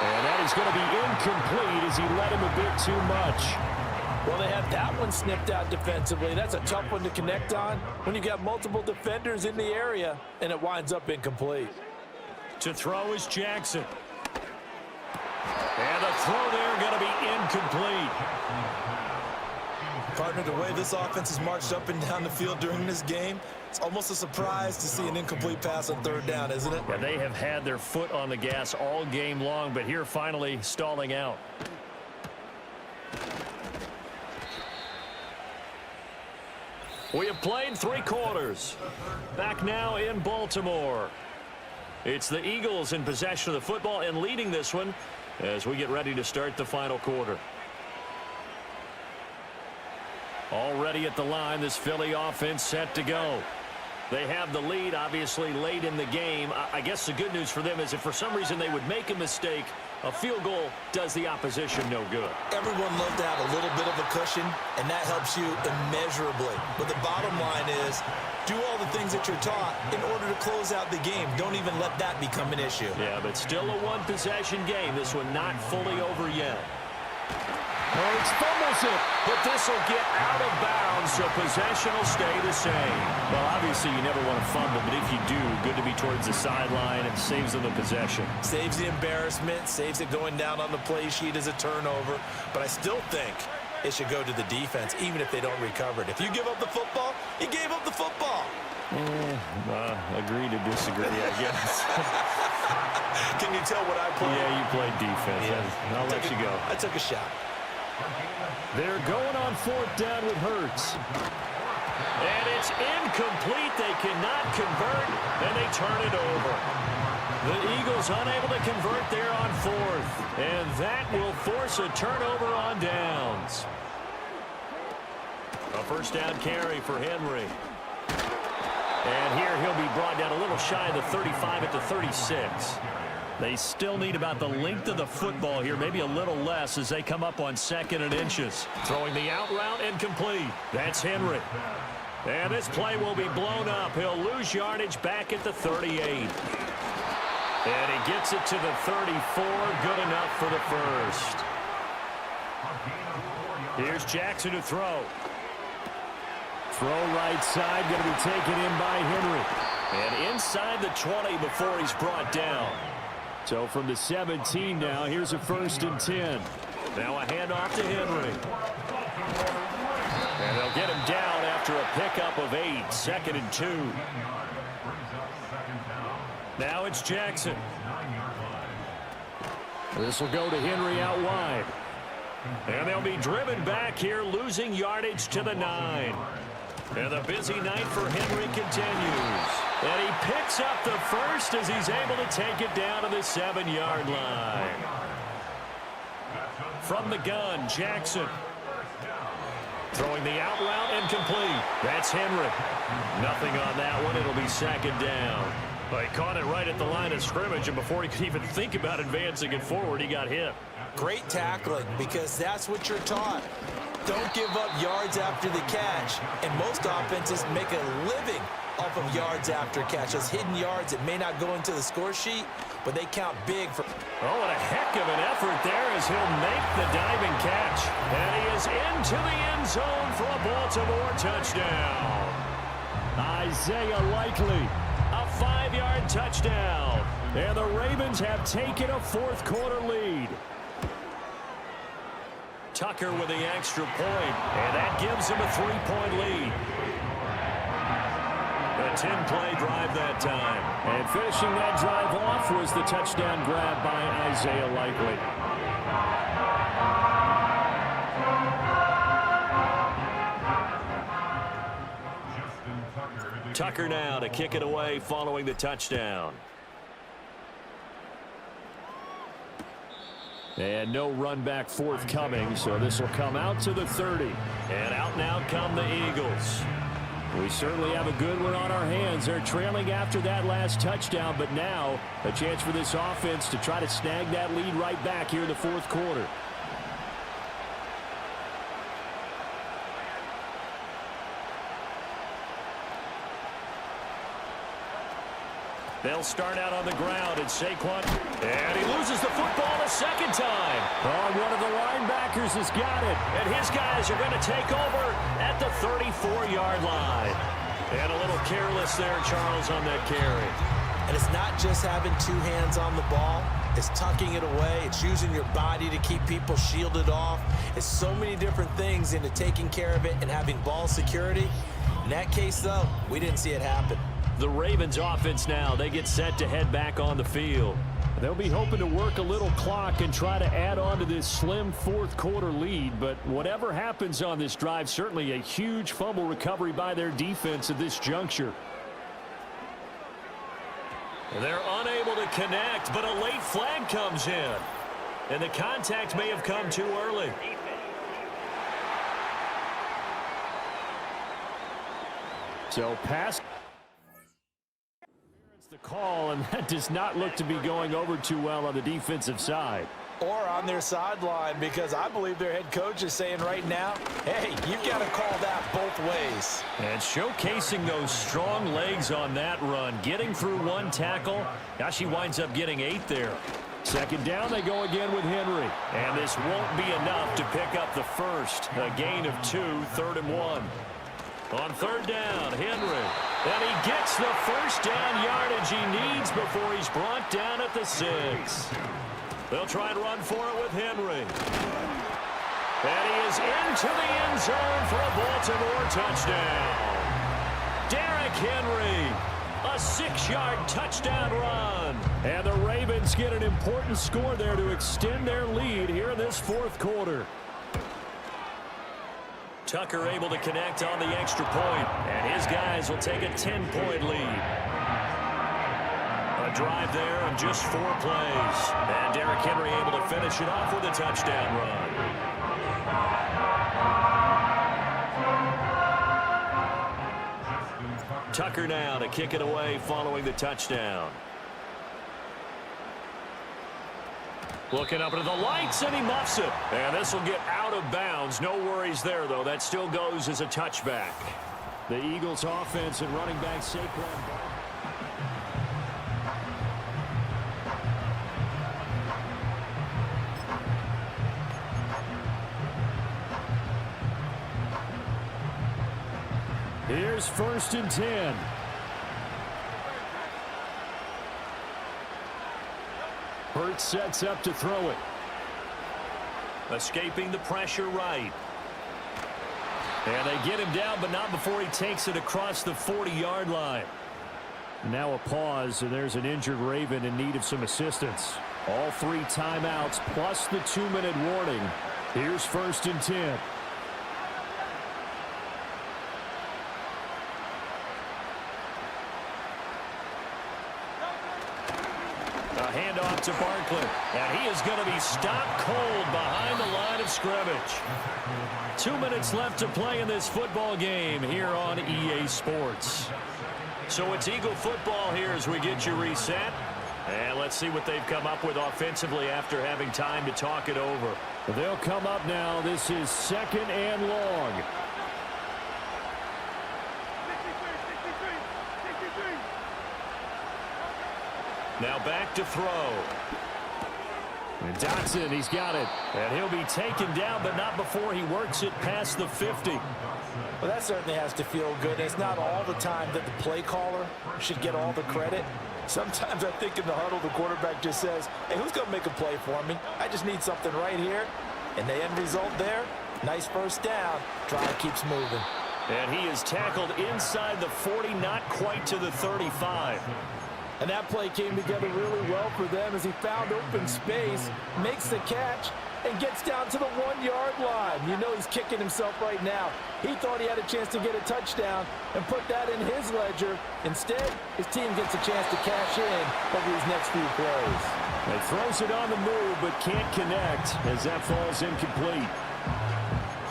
A: And that is going to be incomplete as he led him a bit too much.
B: Well, they have that one snipped out defensively. That's a tough one to connect on when you've got multiple defenders in the area, and it winds up incomplete.
C: To throw is Jackson. And the throw there going to be incomplete.
B: Partner, the way this offense has marched up and down the field during this game, it's almost a surprise to see an incomplete pass on 3rd down, isn't it?
C: Yeah, they have had their foot on the gas all game long, but here finally stalling out. We have played 3 quarters. Back now in Baltimore. It's the Eagles in possession of the football and leading this one as we get ready to start the final quarter. Already at the line, this Philly offense set to go. They have the lead, obviously, late in the game. I guess the good news for them is if for some reason they would make a mistake, a field goal does the opposition no good.
B: Everyone loves to have a little bit of a cushion, and that helps you immeasurably. But the bottom line is, do all the things that you're taught in order to close out the game. Don't even let that become an issue.
C: Yeah, but still a one-possession game. This one not fully over yet.
A: Hurts fumbles it.
C: But this will get out of bounds, so possession will stay the same.
A: Well, obviously you never want to fumble, but if you do, good to be towards the sideline and saves them the possession.
B: Saves the embarrassment, saves it going down on the play sheet as a turnover. But I still think it should go to the defense, even if they don't recover it. If you give up the football, you gave up the football.
A: Agree to disagree, I guess.
B: Can you tell what I played?
A: Yeah, you played defense. Yeah. I'll let you go.
B: I took a shot.
A: They're going on fourth down with Hurts.
C: And it's incomplete. They cannot convert, and they turn it over. The Eagles unable to convert there on fourth. And that will force a turnover on downs. A first down carry for Henry. And here he'll be brought down a little shy of the 35 at the 36. They still need about the length of the football here, maybe a little less as they come up on 2nd and inches. Throwing the out route incomplete. That's Henry. And this play will be blown up. He'll lose yardage back at the 38. And he gets it to the 34. Good enough for the first. Here's Jackson to throw.
A: Throw right side, going to be taken in by Henry.
C: And inside the 20 before he's brought down.
A: So from the 17 now, here's a 1st and 10.
C: Now a handoff to Henry. And they'll get him down after a pickup of 8. 2nd and 2. Now it's Jackson.
A: This will go to Henry out wide.
C: And they'll be driven back here, losing yardage to the 9. And the busy night for Henry continues. And he picks up the first as he's able to take it down to the 7-yard line. From the gun, Jackson. Throwing the out route incomplete. That's Henry. Nothing on that one. It'll be 2nd down. Well, he caught it right at the line of scrimmage, and before he could even think about advancing it forward, he got hit.
B: Great tackling, because that's what you're taught. Don't give up yards after the catch. And most offenses make a living off of yards after catch. As hidden yards that may not go into the score sheet, but they count big for...
C: Oh, and a heck of an effort there as he'll make the diving catch. And he is into the end zone for a Baltimore touchdown.
A: Isaiah Likely.
C: A 5-yard touchdown.
A: And the Ravens have taken a 4th quarter lead.
C: Tucker with the extra point, and that gives him a 3-point lead. A 10-play drive that time.
A: And finishing that drive off was the touchdown grab by Isaiah Likely.
C: Tucker now to kick it away following the touchdown.
A: And no run back forthcoming, so this will come out to the 30.
C: And out now come the Eagles.
A: We certainly have a good one on our hands. They're trailing after that last touchdown, but now a chance for this offense to try to snag that lead right back here in the 4th quarter.
C: They'll start out on the ground, and Saquon, and he loses the football a 2nd time.
A: Oh, one of the linebackers has got it.
C: And his guys are going to take over at the 34-yard line. And a little careless there, Charles, on that carry.
B: And it's not just having 2 hands on the ball. It's tucking it away. It's using your body to keep people shielded off. It's so many different things into taking care of it and having ball security. In that case, though, we didn't see it happen.
C: The Ravens offense now, they get set to head back on the field.
A: They'll be hoping to work a little clock and try to add on to this slim 4th quarter lead, but whatever happens on this drive, certainly a huge fumble recovery by their defense at this juncture. They're unable to connect, but a late flag comes in. And the contact may have come too early. So pass. It's the call, and that does not look to be going over too well on the defensive side.
B: Or on their sideline, because I believe their head coach is saying right now, hey, you've got to call that both ways.
A: And showcasing those strong legs on that run, getting through one tackle. Now she winds up getting 8 there. Second down, they go again with Henry. And this won't be enough to pick up the first. A gain of 2, 3rd and 1. On third down, Henry. And he gets the first down yardage he needs before he's brought down at the 6. They'll try and run for it with Henry. And he is into the end zone for a Baltimore touchdown. Derrick Henry, a 6-yard touchdown run. And the Ravens get an important score there to extend their lead here in this 4th quarter. Tucker able to connect on the extra point, and his guys will take a 10-point lead. A drive there on just 4 plays. And Derrick Henry able to finish it off with a touchdown run. Tucker now to kick it away following the touchdown. Looking up into the lights, and he muffs it. And this will get out of bounds. No worries there, though. That still goes as a touchback. The Eagles offense and running back Saquon. Here's 1st and 10. Hurts sets up to throw it. Escaping the pressure right. And they get him down, but not before he takes it across the 40-yard line. Now a pause, and there's an injured Raven in need of some assistance. All 3 timeouts plus the 2-minute warning. Here's 1st and 10. Handoff to Barkley, and he is going to be stopped cold behind the line of scrimmage. 2 minutes left to play in this football game here on EA Sports. So it's Eagle football here as we get you reset. And let's see what they've come up with offensively after having time to talk it over. They'll come up now. This is 2nd and long. Now back to throw. And Dotson, he's got it. And he'll be taken down, but not before he works it past the 50.
B: Well, that certainly has to feel good. It's not all the time that the play caller should get all the credit. Sometimes I think in the huddle, the quarterback just says, hey, who's going to make a play for me? I just need something right here. And the end result there, nice first down. Drive keeps moving.
A: And he is tackled inside the 40, not quite to the 35.
B: And that play came together really well for them as he found open space, makes the catch, and gets down to the 1-yard line. You know he's kicking himself right now. He thought he had a chance to get a touchdown and put that in his ledger. Instead, his team gets a chance to cash in over these next few plays.
A: He throws it on the move but can't connect as that falls incomplete.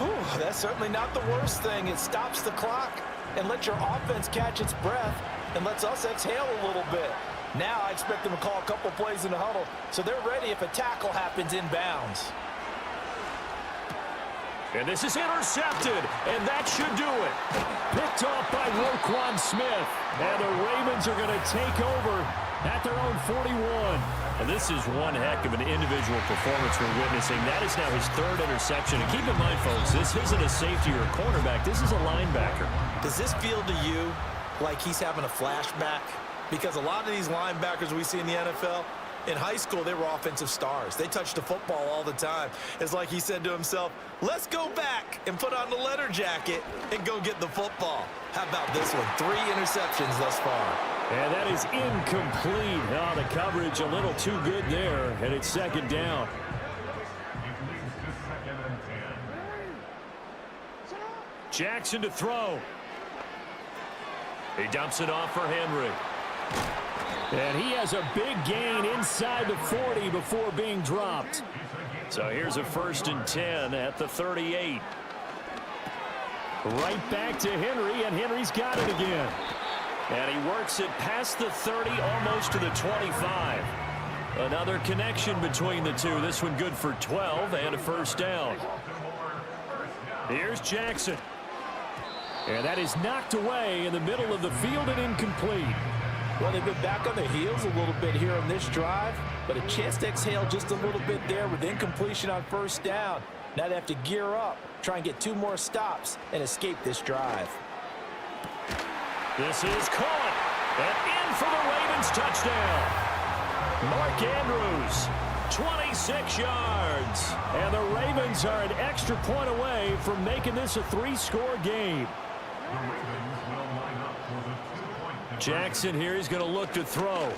B: Whew, that's certainly not the worst thing. It stops the clock and lets your offense catch its breath and lets us exhale a little bit. Now I expect them to call a couple plays in the huddle so they're ready if a tackle happens inbounds.
A: And this is intercepted, and that should do it. Picked off by Roquan Smith. And the Ravens are going to take over at their own 41. And this is one heck of an individual performance we're witnessing. That is now his 3rd interception. And keep in mind, folks, this isn't a safety or a cornerback. This is a linebacker.
B: Does this feel to you like he's having a flashback? Because a lot of these linebackers we see in the NFL, in high school, they were offensive stars. They touched the football all the time. It's like he said to himself, let's go back and put on the leather jacket and go get the football. How about this one? 3 interceptions thus far.
A: And that is incomplete. Oh, the coverage a little too good there, and it's 2nd down. Jackson to throw. He dumps it off for Henry. And he has a big gain inside the 40 before being dropped.
C: So here's a 1st and 10 at the 38.
A: Right back to Henry, and Henry's got it again.
C: And he works it past the 30, almost to the 25. Another connection between the two. This one good for 12 and a 1st down.
A: Here's Jackson. And that is knocked away in the middle of the field and incomplete.
B: Well, they've been back on their heels a little bit here on this drive, but a chance to exhale just a little bit there with incompletion on 1st down. Now they have to gear up, try and get 2 more stops, and escape this drive.
A: This is caught, and in for the Ravens touchdown. Mark Andrews, 26 yards. And the Ravens are an extra point away from making this a 3-score game.
C: Jackson here is going to look to throw.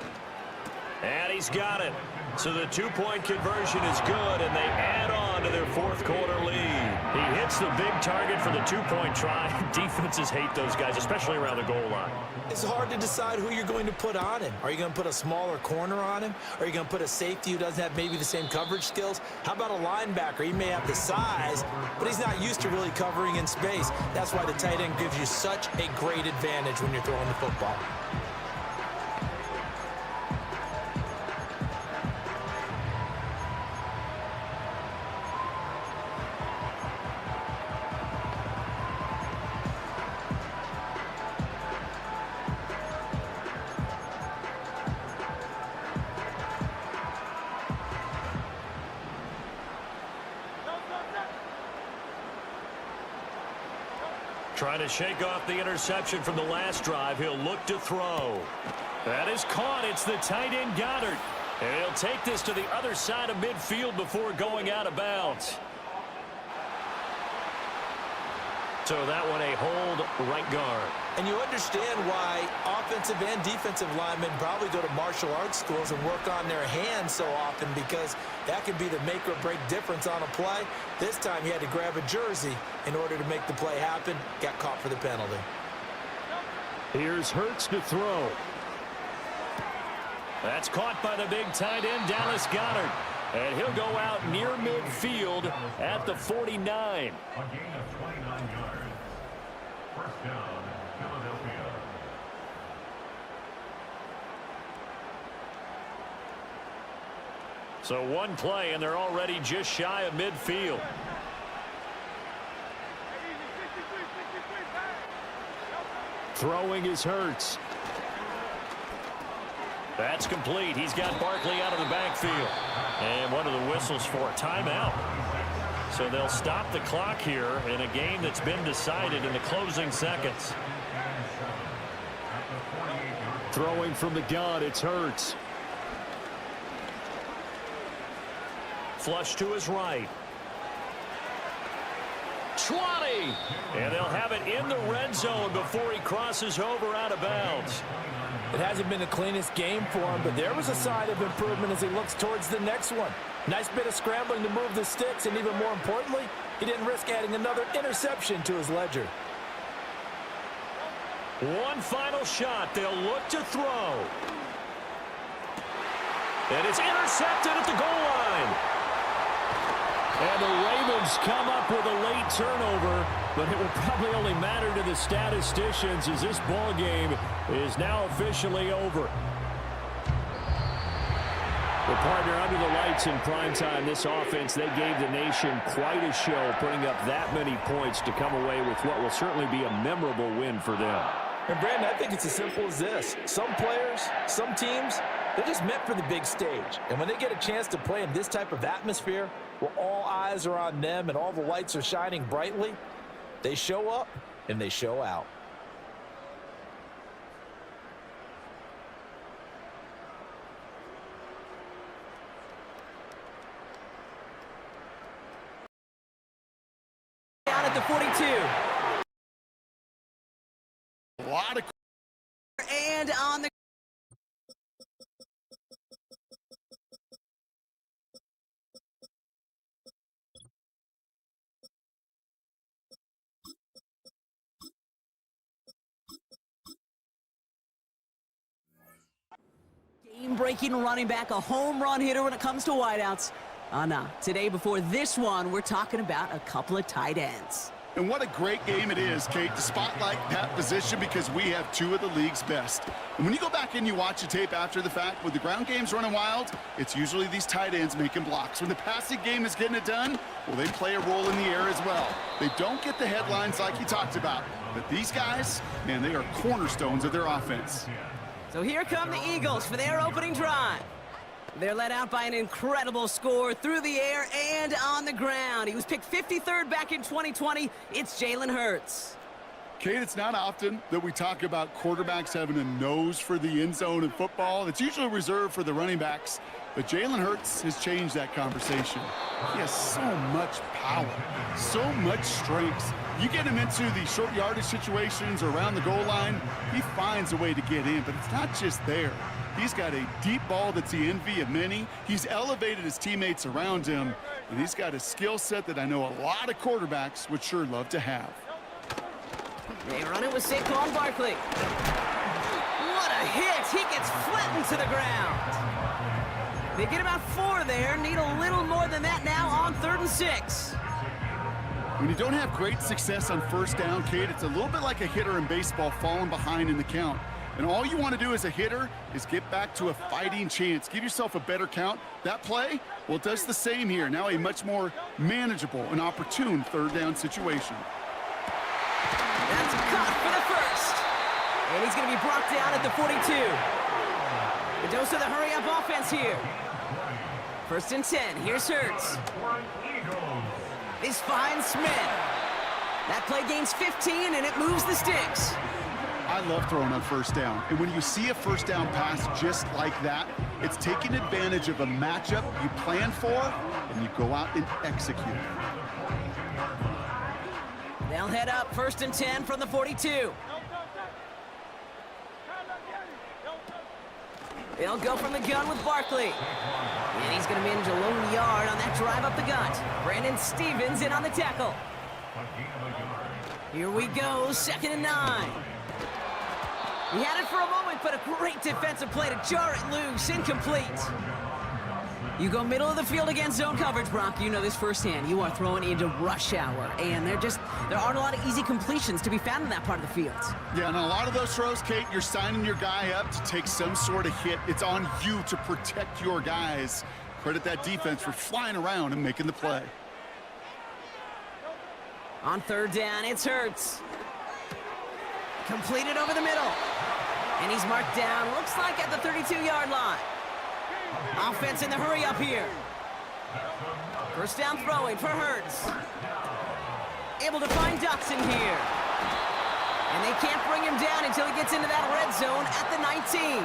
C: And he's got it. So the 2-point conversion is good, and they add on to their 4th quarter lead. He hits the big target for the 2-point try. Defenses hate those guys, especially around the goal line.
B: It's hard to decide who you're going to put on him. Are you going to put a smaller corner on him? Are you going to put a safety who doesn't have maybe the same coverage skills? How about a linebacker? He may have the size, but he's not used to really covering in space. That's why the tight end gives you such a great advantage when you're throwing the football.
C: Trying to shake off the interception from the last drive. He'll look to throw.
A: That is caught. It's the tight end Goddard.
C: And he'll take this to the other side of midfield before going out of bounds. So that one a hold right guard.
B: And you understand why offensive and defensive linemen probably go to martial arts schools and work on their hands so often, because that can be the make or break difference on a play. This time he had to grab a jersey in order to make the play happen. Got caught for the penalty.
A: Here's Hurts to throw.
C: That's caught by the big tight end, Dallas Goedert. And he'll go out near midfield at the 49.
D: A gain of 29 yards. 1st down, Philadelphia.
C: So one play, and they're already just shy of midfield.
A: Throwing is Hurts.
C: That's complete. He's got Barkley out of the backfield. And one of the whistles for a timeout. So they'll stop the clock here in a game that's been decided in the closing seconds.
A: Throwing from the gun, it's Hurts.
C: Flush to his right. 20! And they'll have it in the red zone before he crosses over out of bounds.
B: It hasn't been the cleanest game for him, but there was a sign of improvement as he looks towards the next one. Nice bit of scrambling to move the sticks, and even more importantly, he didn't risk adding another interception to his ledger.
C: One final shot. They'll look to throw. And it's intercepted at the goal line.
A: And the Ravens come up with a late turnover, but it will probably only matter to the statisticians as this ball game is now officially over. Well, partner, under the lights in primetime, this offense, they gave the nation quite a show, putting up that many points to come away with what will certainly be a memorable win for them.
B: And Brandon, I think it's as simple as this. Some players, some teams, they're just meant for the big stage. And when they get a chance to play in this type of atmosphere, where all eyes are on them and all the lights are shining brightly, they show up and they show out.
E: Down at the 42.
F: A lot of
E: And on the game-breaking running back, a home run hitter when it comes to wideouts. Nah. Today, before this one, we're talking about a couple of tight ends.
F: And what a great game it is, Kate, to spotlight that position because we have two of the league's best. And when you go back and you watch the tape after the fact, when the ground game's running wild, it's usually these tight ends making blocks. When the passing game is getting it done, well, they play a role in the air as well. They don't get the headlines like you talked about. But these guys, man, they are cornerstones of their offense.
E: So here come the Eagles for their opening drive. They're led out by an incredible score through the air and on the ground. He was picked 53rd back in 2020. It's Jalen Hurts.
F: Kate, it's not often that we talk about quarterbacks having a nose for the end zone in football. It's usually reserved for the running backs. But Jalen Hurts has changed that conversation. He has so much power, so much strength. You get him into the short yardage situations or around the goal line, he finds a way to get in. But it's not just there. He's got a deep ball that's the envy of many. He's elevated his teammates around him, and he's got a skill set that I know a lot of quarterbacks would sure love to have.
E: They run it with Saquon Barkley. What a hit! He gets flattened to the ground. They get about 4 there, need a little more than that now on 3rd and 6.
F: When you don't have great success on first down, Kate, it's a little bit like a hitter in baseball falling behind in the count. And all you want to do as a hitter is get back to a fighting chance. Give yourself a better count. That play, well, it does the same here. Now a much more manageable and opportune 3rd down situation.
E: That's caught for the first. And he's going to be brought down at the 42. The dose of the hurry-up offense here. 1st and 10. Here's Hurts. This finds Smith. That play gains 15, and it moves the sticks.
F: I love throwing on first down. And when you see a first down pass just like that, it's taking advantage of a matchup you plan for, and you go out and execute.
E: They'll head up 1st and 10 from the 42. They'll go from the gun with Barkley. And he's going to manage a lone yard on that drive up the gut. Brandon Stevens in on the tackle. Here we go, 2nd and 9. He had it for a moment, but a great defensive play to jar it loose. Incomplete. You go middle of the field against zone coverage, Brock. You know this firsthand. You are throwing into rush hour, and there aren't a lot of easy completions to be found in that part of the field.
F: Yeah, and a lot of those throws, Kate, you're signing your guy up to take some sort of hit. It's on you to protect your guys. Credit that defense for flying around and making the play.
E: On 3rd down, it's Hurts. Completed over the middle. And he's marked down, looks like at the 32-yard line. Offense in the hurry up here. 1st down throwing for Hurts. Able to find Dotson here. And they can't bring him down until he gets into that red zone at the 19.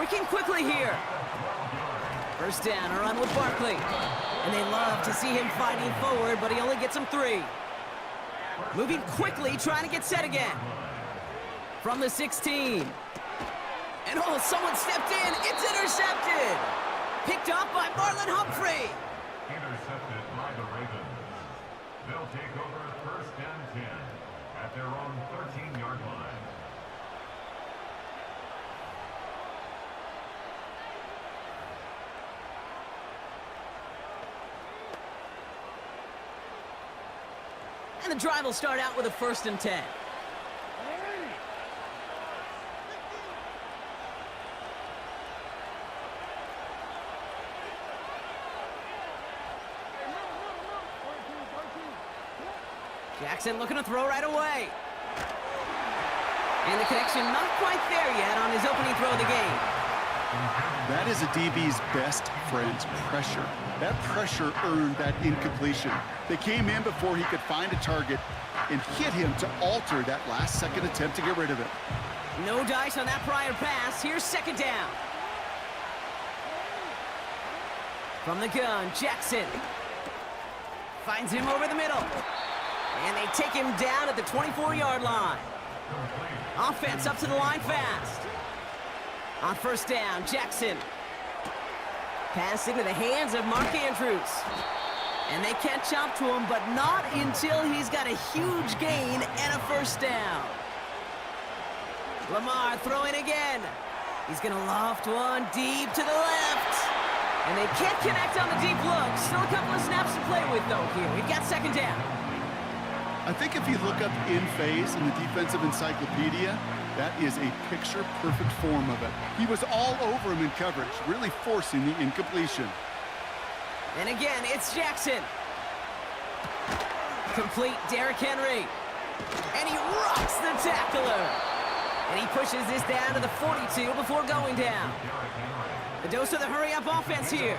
E: Working quickly here. 1st down, a run with Barkley. And they love to see him fighting forward, but he only gets him 3. Moving quickly, trying to get set again. From the 16. And oh, someone stepped in. It's intercepted. Picked off by Marlon Humphrey.
D: Intercepted by the Ravens. They'll take over 1st and 10 at their own 13-yard line.
E: And the drive will start out with a 1st and 10. Jackson looking to throw right away. And the connection not quite there yet on his opening throw of the game.
F: That is a DB's best friend, pressure. That pressure earned that incompletion. They came in before he could find a target and hit him to alter that last-second attempt to get rid of it.
E: No dice on that prior pass. Here's 2nd down. From the gun, Jackson finds him over the middle. And they take him down at the 24-yard line. Offense up to the line fast. On 1st down, Jackson. Pass into the hands of Mark Andrews. And they catch up to him, but not until he's got a huge gain and a 1st down. Lamar throwing again. He's going to loft one deep to the left. And they can't connect on the deep look. Still a couple of snaps to play with, though, here. We've got second down.
F: I think if you look up in phase in the defensive encyclopedia, that is a picture-perfect form of it. He was all over him in coverage, really forcing the incompletion.
E: And again, it's Jackson. Complete Derrick Henry. And he rocks the tackler. And he pushes this down to the 42 before going down. The dose of the hurry-up offense here.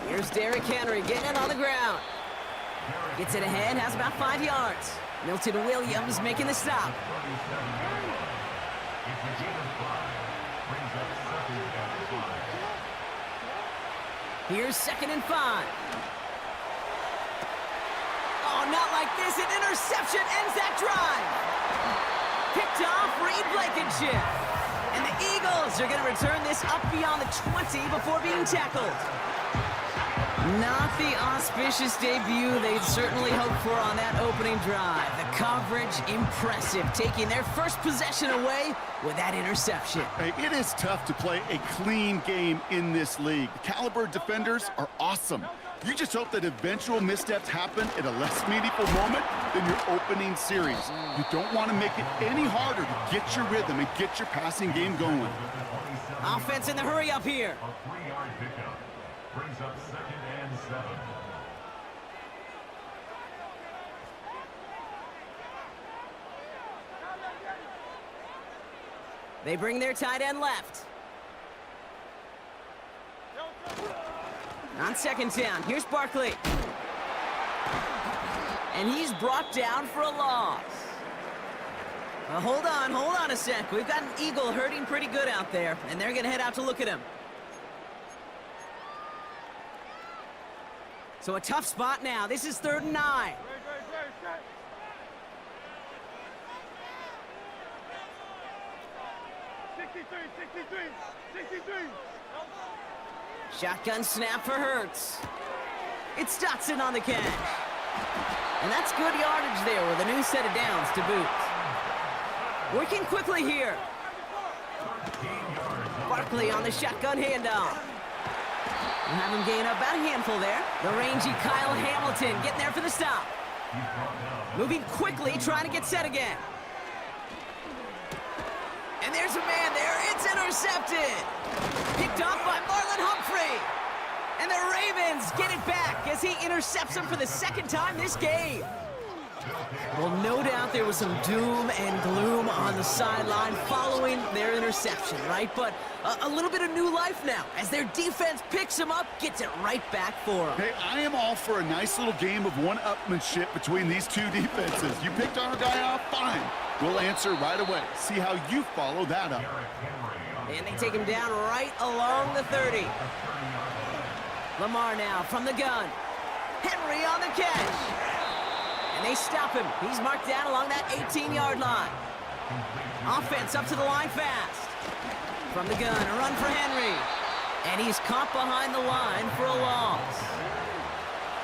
E: Here's Derrick Henry getting it on the ground. Gets it ahead, has about 5 yards. Milton Williams making the stop. Here's 2nd and 5. Oh, not like this. An interception ends that drive. Picked off Reed Blankenship. And the Eagles are going to return this up beyond the 20 before being tackled. Not the auspicious debut they'd certainly hoped for on that opening drive. The coverage, impressive, taking their first possession away with that interception.
F: Hey, it is tough to play a clean game in this league. The caliber defenders are awesome. You just hope that eventual missteps happen at a less meaningful moment than your opening series. You don't want to make it any harder to get your rhythm and get your passing game going.
E: Offense in the hurry up here.
D: A 3-yard pickup brings up 2nd and 7.
E: They bring their tight end left. On 2nd down, here's Barkley. And he's brought down for a loss. Hold on a sec. We've got an Eagle hurting pretty good out there, and they're going to head out to look at him. So a tough spot now. This is 3rd and 9. Shotgun snap for Hurts. It's Dotson on the catch. And that's good yardage there with a new set of downs to boot. Working quickly here. Barkley on the shotgun handoff. We'll have him gain up about a handful there. The rangy Kyle Hamilton getting there for the stop. Moving quickly, trying to get set again. And there's a man there. It's intercepted. Picked off by Marlon Humphrey. And the Ravens get it back as he intercepts him for the 2nd time this game. Well, no doubt there was some doom and gloom on the sideline following their interception, right? But a little bit of new life now as their defense picks him up, gets it right back for him.
F: Hey, I am all for a nice little game of one-upmanship between these two defenses. You picked our guy off, fine. We'll answer right away. See how you follow that up.
E: And they take him down right along the 30. Lamar now from the gun. Henry on the catch. And they stop him. He's marked down along that 18-yard line. Offense up to the line fast. From the gun, a run for Henry. And he's caught behind the line for a loss.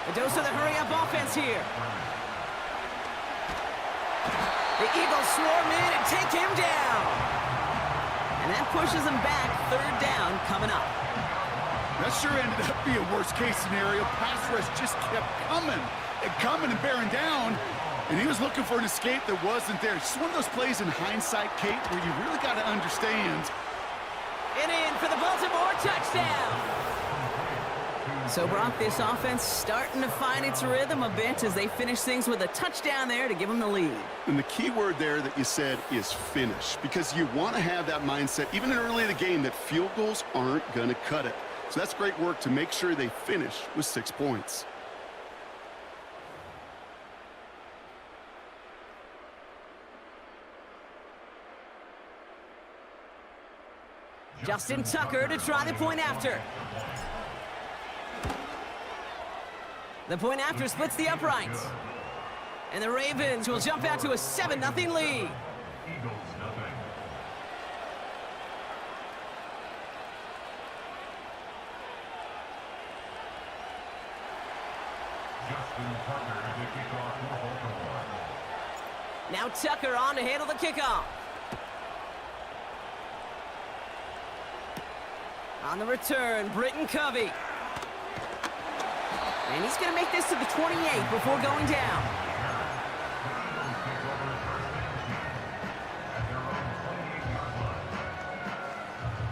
E: A dose of the hurry-up offense here. The Eagles swarm in and take him down. And that pushes him back. 3rd down coming up.
F: That sure ended up being a worst-case scenario. Pass rush just kept coming and bearing down, and he was looking for an escape that wasn't there. Just one of those plays in hindsight, Kate, where you really got to understand.
E: And in for the Baltimore touchdown. So, Brock, this offense starting to find its rhythm a bit as they finish things with a touchdown there to give them the lead.
F: And the key word there that you said is finish, because you want to have that mindset, even early in the game, that field goals aren't going to cut it. So that's great work to make sure they finish with 6 points.
E: Justin Tucker to try the point after. The point after splits the uprights. And the Ravens will jump out to a 7-0 lead.
D: Eagles nothing.
E: Now Tucker on to handle the kickoff. On the return, Britton Covey. And he's going to make this to the 28 before going down.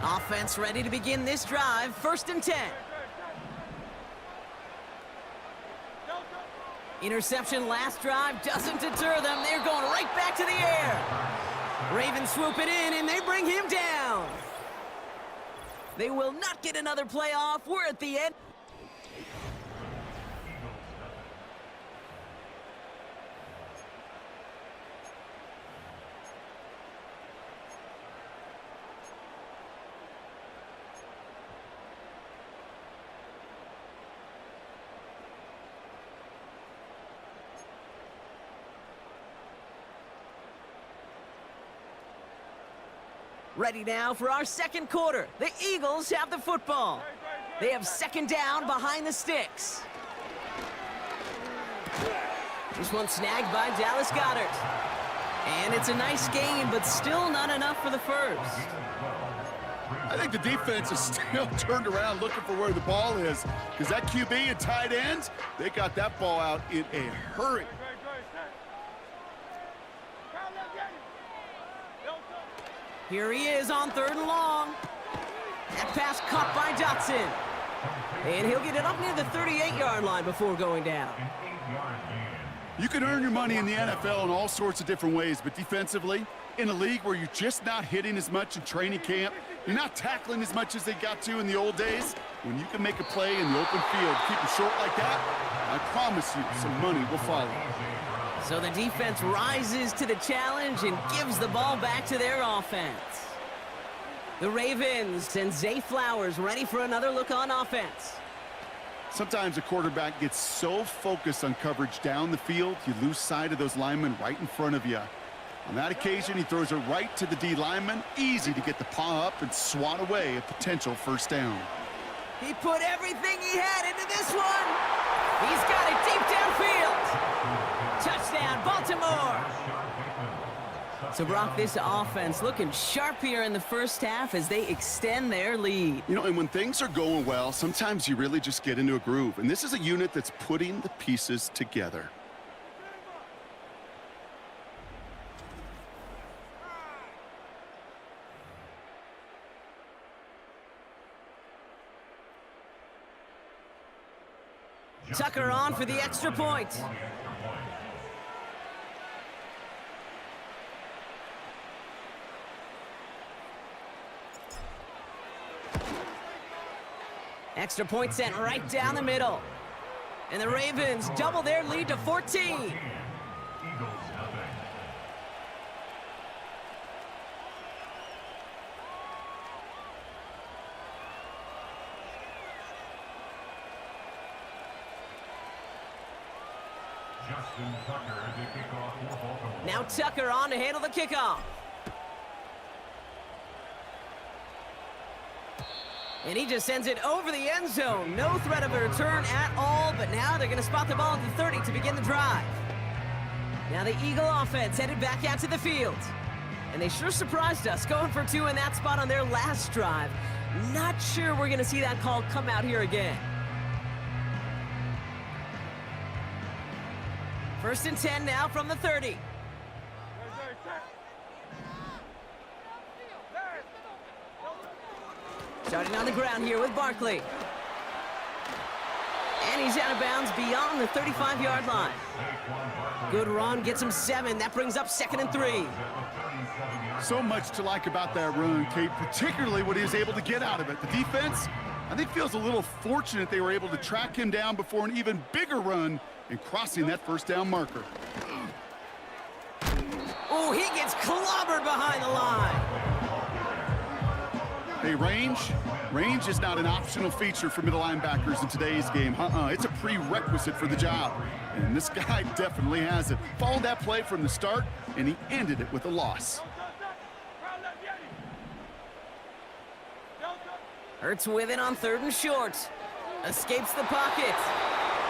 E: Offense ready to begin this drive. 1st and 10. Interception last drive doesn't deter them. They're going right back to the air. Ravens swoop it in, and they bring him down. They will not get another playoff. We're at the end. Ready now for our 2nd quarter. The Eagles have the football. They have 2nd down behind the sticks. This one snagged by Dallas Goedert. And it's a nice game, but still not enough for the first.
F: I think the defense is still turned around looking for where the ball is, because that QB and tight ends, they got that ball out in a hurry.
E: Here he is on 3rd and long. That pass caught by Dotson. And he'll get it up near the 38-yard line before going down.
F: You can earn your money in the NFL in all sorts of different ways, but defensively, in a league where you're just not hitting as much in training camp, you're not tackling as much as they got to in the old days, when you can make a play in the open field, keep it short like that, I promise you some money will follow.
E: So the defense rises to the challenge and gives the ball back to their offense. The Ravens send Zay Flowers ready for another look on offense.
F: Sometimes a quarterback gets so focused on coverage down the field, you lose sight of those linemen right in front of you. On that occasion, he throws it right to the D lineman. Easy to get the paw up and swat away a potential 1st down.
E: He put everything he had into this one. He's got it deep downfield. Touchdown, Baltimore. So, Brock, this offense looking sharp here in the 1st half as they extend their lead.
F: You know, and when things are going well, sometimes you really just get into a groove. And this is a unit that's putting the pieces together.
E: Tucker on for the extra point. Extra point sent right down the middle. And the Ravens double their lead to 14. Now Tucker on to handle the kickoff. And he just sends it over the end zone. No threat of a return at all, but now they're going to spot the ball at the 30 to begin the drive. Now the Eagle offense headed back out to the field. And they sure surprised us, going for 2 in that spot on their last drive. Not sure we're going to see that call come out here again. 1st and 10 now from the 30. Starting on the ground here with Barkley. And he's out of bounds beyond the 35-yard line. Good run, gets him 7. That brings up 2nd and 3.
F: So much to like about that run, Kate, particularly what he was able to get out of it. The defense, I think, feels a little fortunate they were able to track him down before an even bigger run in crossing that 1st down marker.
E: Oh, he gets clobbered behind the line.
F: Hey, range is not an optional feature for middle linebackers in today's game. It's a prerequisite for the job. And this guy definitely has it. Followed that play from the start, and he ended it with a loss.
E: Hurts with it on 3rd and short. Escapes the pocket.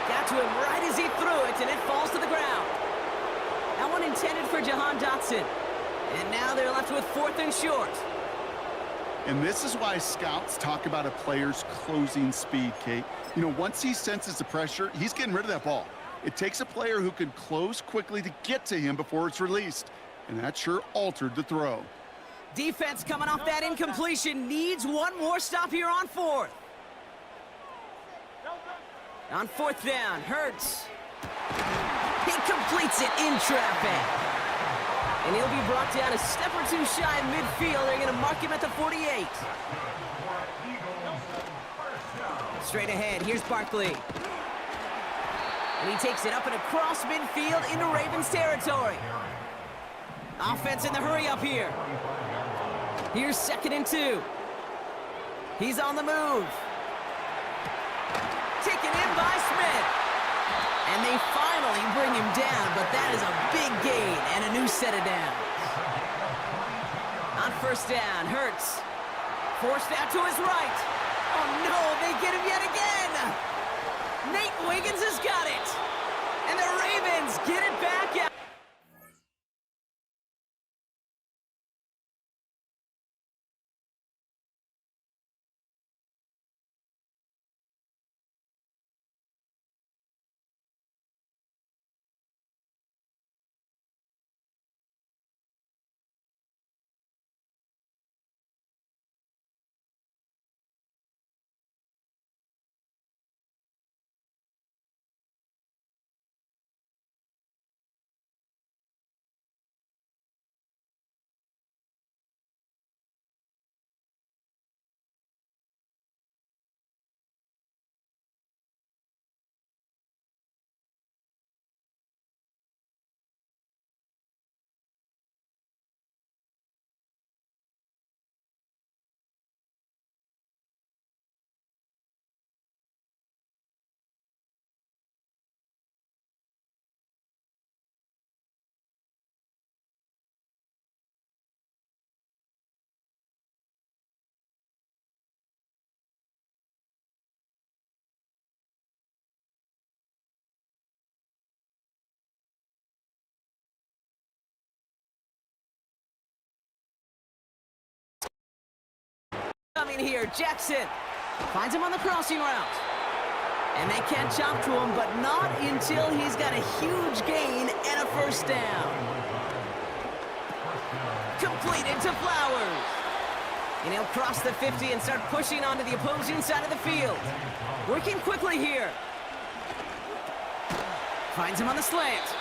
E: Got to him right as he threw it, and it falls to the ground. That one intended for Jahan Dotson. And now they're left with 4th and short.
F: And this is why scouts talk about a player's closing speed, Kate. You know, once he senses the pressure, he's getting rid of that ball. It takes a player who can close quickly to get to him before it's released. And that sure altered the throw.
E: Defense coming off that incompletion needs one more stop here on 4th. On 4th down, Hurts. He completes it in traffic. And he'll be brought down a step or two shy of midfield. They're going to mark him at the 48. Straight ahead, here's Barkley. And he takes it up and across midfield into Ravens territory. Offense in the hurry up here. Here's 2nd and 2. He's on the move. Taken in by Smith. And they finally bring him down, but that is a big gain and a new set of downs. On 1st down, Hurts. Forced out to his right. Oh no, they get him yet again. Nate Wiggins has got it. And the Ravens get it back out. Coming here, Jackson finds him on the crossing route. And they can't chop to him, but not until he's got a huge gain and a 1st down. Completed to Flowers. And he'll cross the 50 and start pushing onto the opposing side of the field. Working quickly here. Finds him on the slant.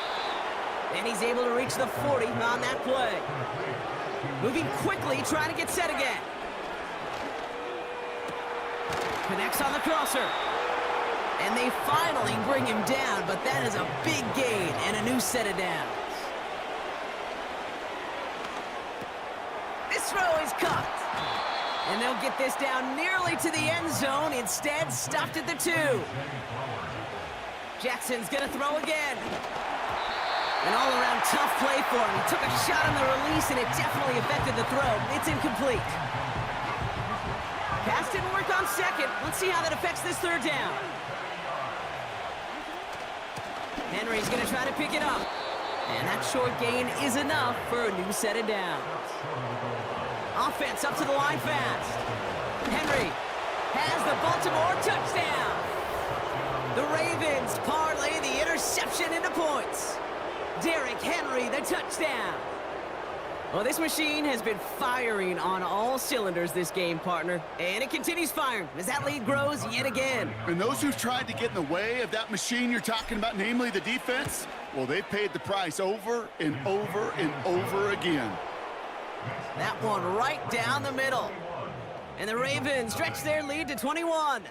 E: And he's able to reach the 40 on that play. Moving quickly, trying to get set again. Connects on the crosser. And they finally bring him down, but that is a big gain and a new set of downs. This throw is caught. And they'll get this down nearly to the end zone. Instead, stopped at the 2. Jackson's going to throw again. An all-around tough play for him. He took a shot on the release, and it definitely affected the throw. It's incomplete. Pass didn't work on 2nd. Let's see how that affects this 3rd down. Henry's going to try to pick it up. And that short gain is enough for a new set of downs. Offense up to the line fast. Henry has the Baltimore touchdown. The Ravens parlay the interception into points. Derrick Henry, the touchdown. Well, this machine has been firing on all cylinders this game, partner. And it continues firing as that lead grows yet again.
F: And those who've tried to get in the way of that machine you're talking about, namely the defense, well, they've paid the price over and over and over again.
E: That one right down the middle. And the Ravens stretch their lead to 21.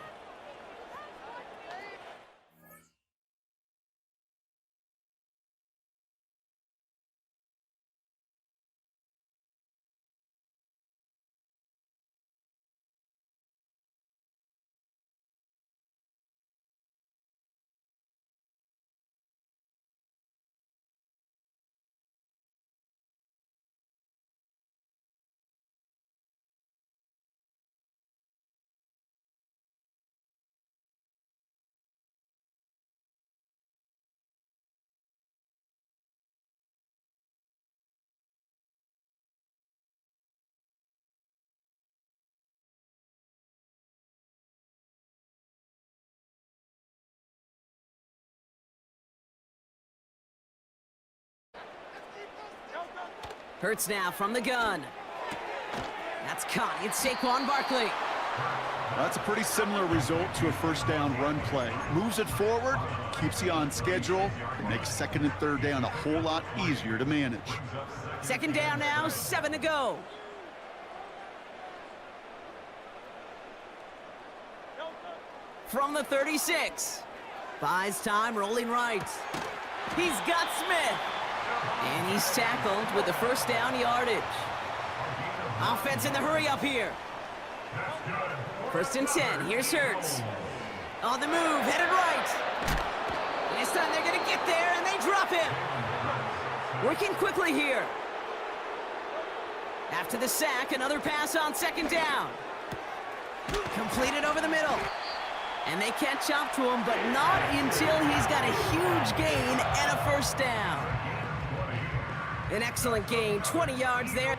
E: Hurts now from the gun. That's caught. It's Saquon Barkley.
F: That's a pretty similar result to a first down run play. Moves it forward, keeps you on schedule, and makes second and third down a whole lot easier to manage.
E: Second down now, 7 to go. From the 36. Buys time, rolling right. He's got Smith. And he's tackled with the first down yardage. Offense in the hurry up here. First and 10. Here's Hurts. On the move, headed right. This time they're going to get there, and they drop him. Working quickly here. After the sack, another pass on second down. Completed over the middle. And they catch up to him, but not until he's got a huge gain and a first down. An excellent gain, 20 yards there.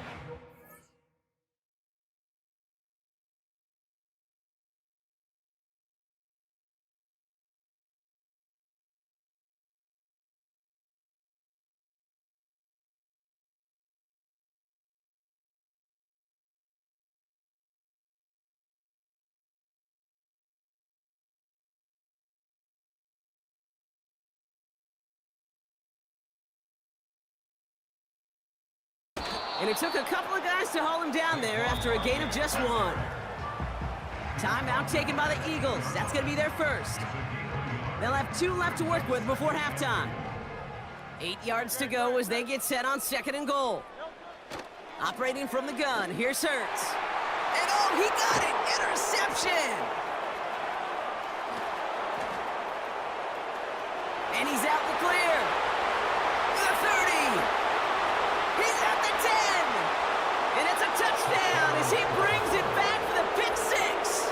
E: And it took a couple of guys to haul him down there after a gain of just 1. Timeout taken by the Eagles. That's going to be their first. They'll have 2 left to work with before halftime. 8 yards to go as they get set on second and goal. Operating from the gun, here's Hurts. And oh, he got it! Interception! And he's out the clear. The 30! He's at the 10! And it's a touchdown as he brings it back for the pick 6.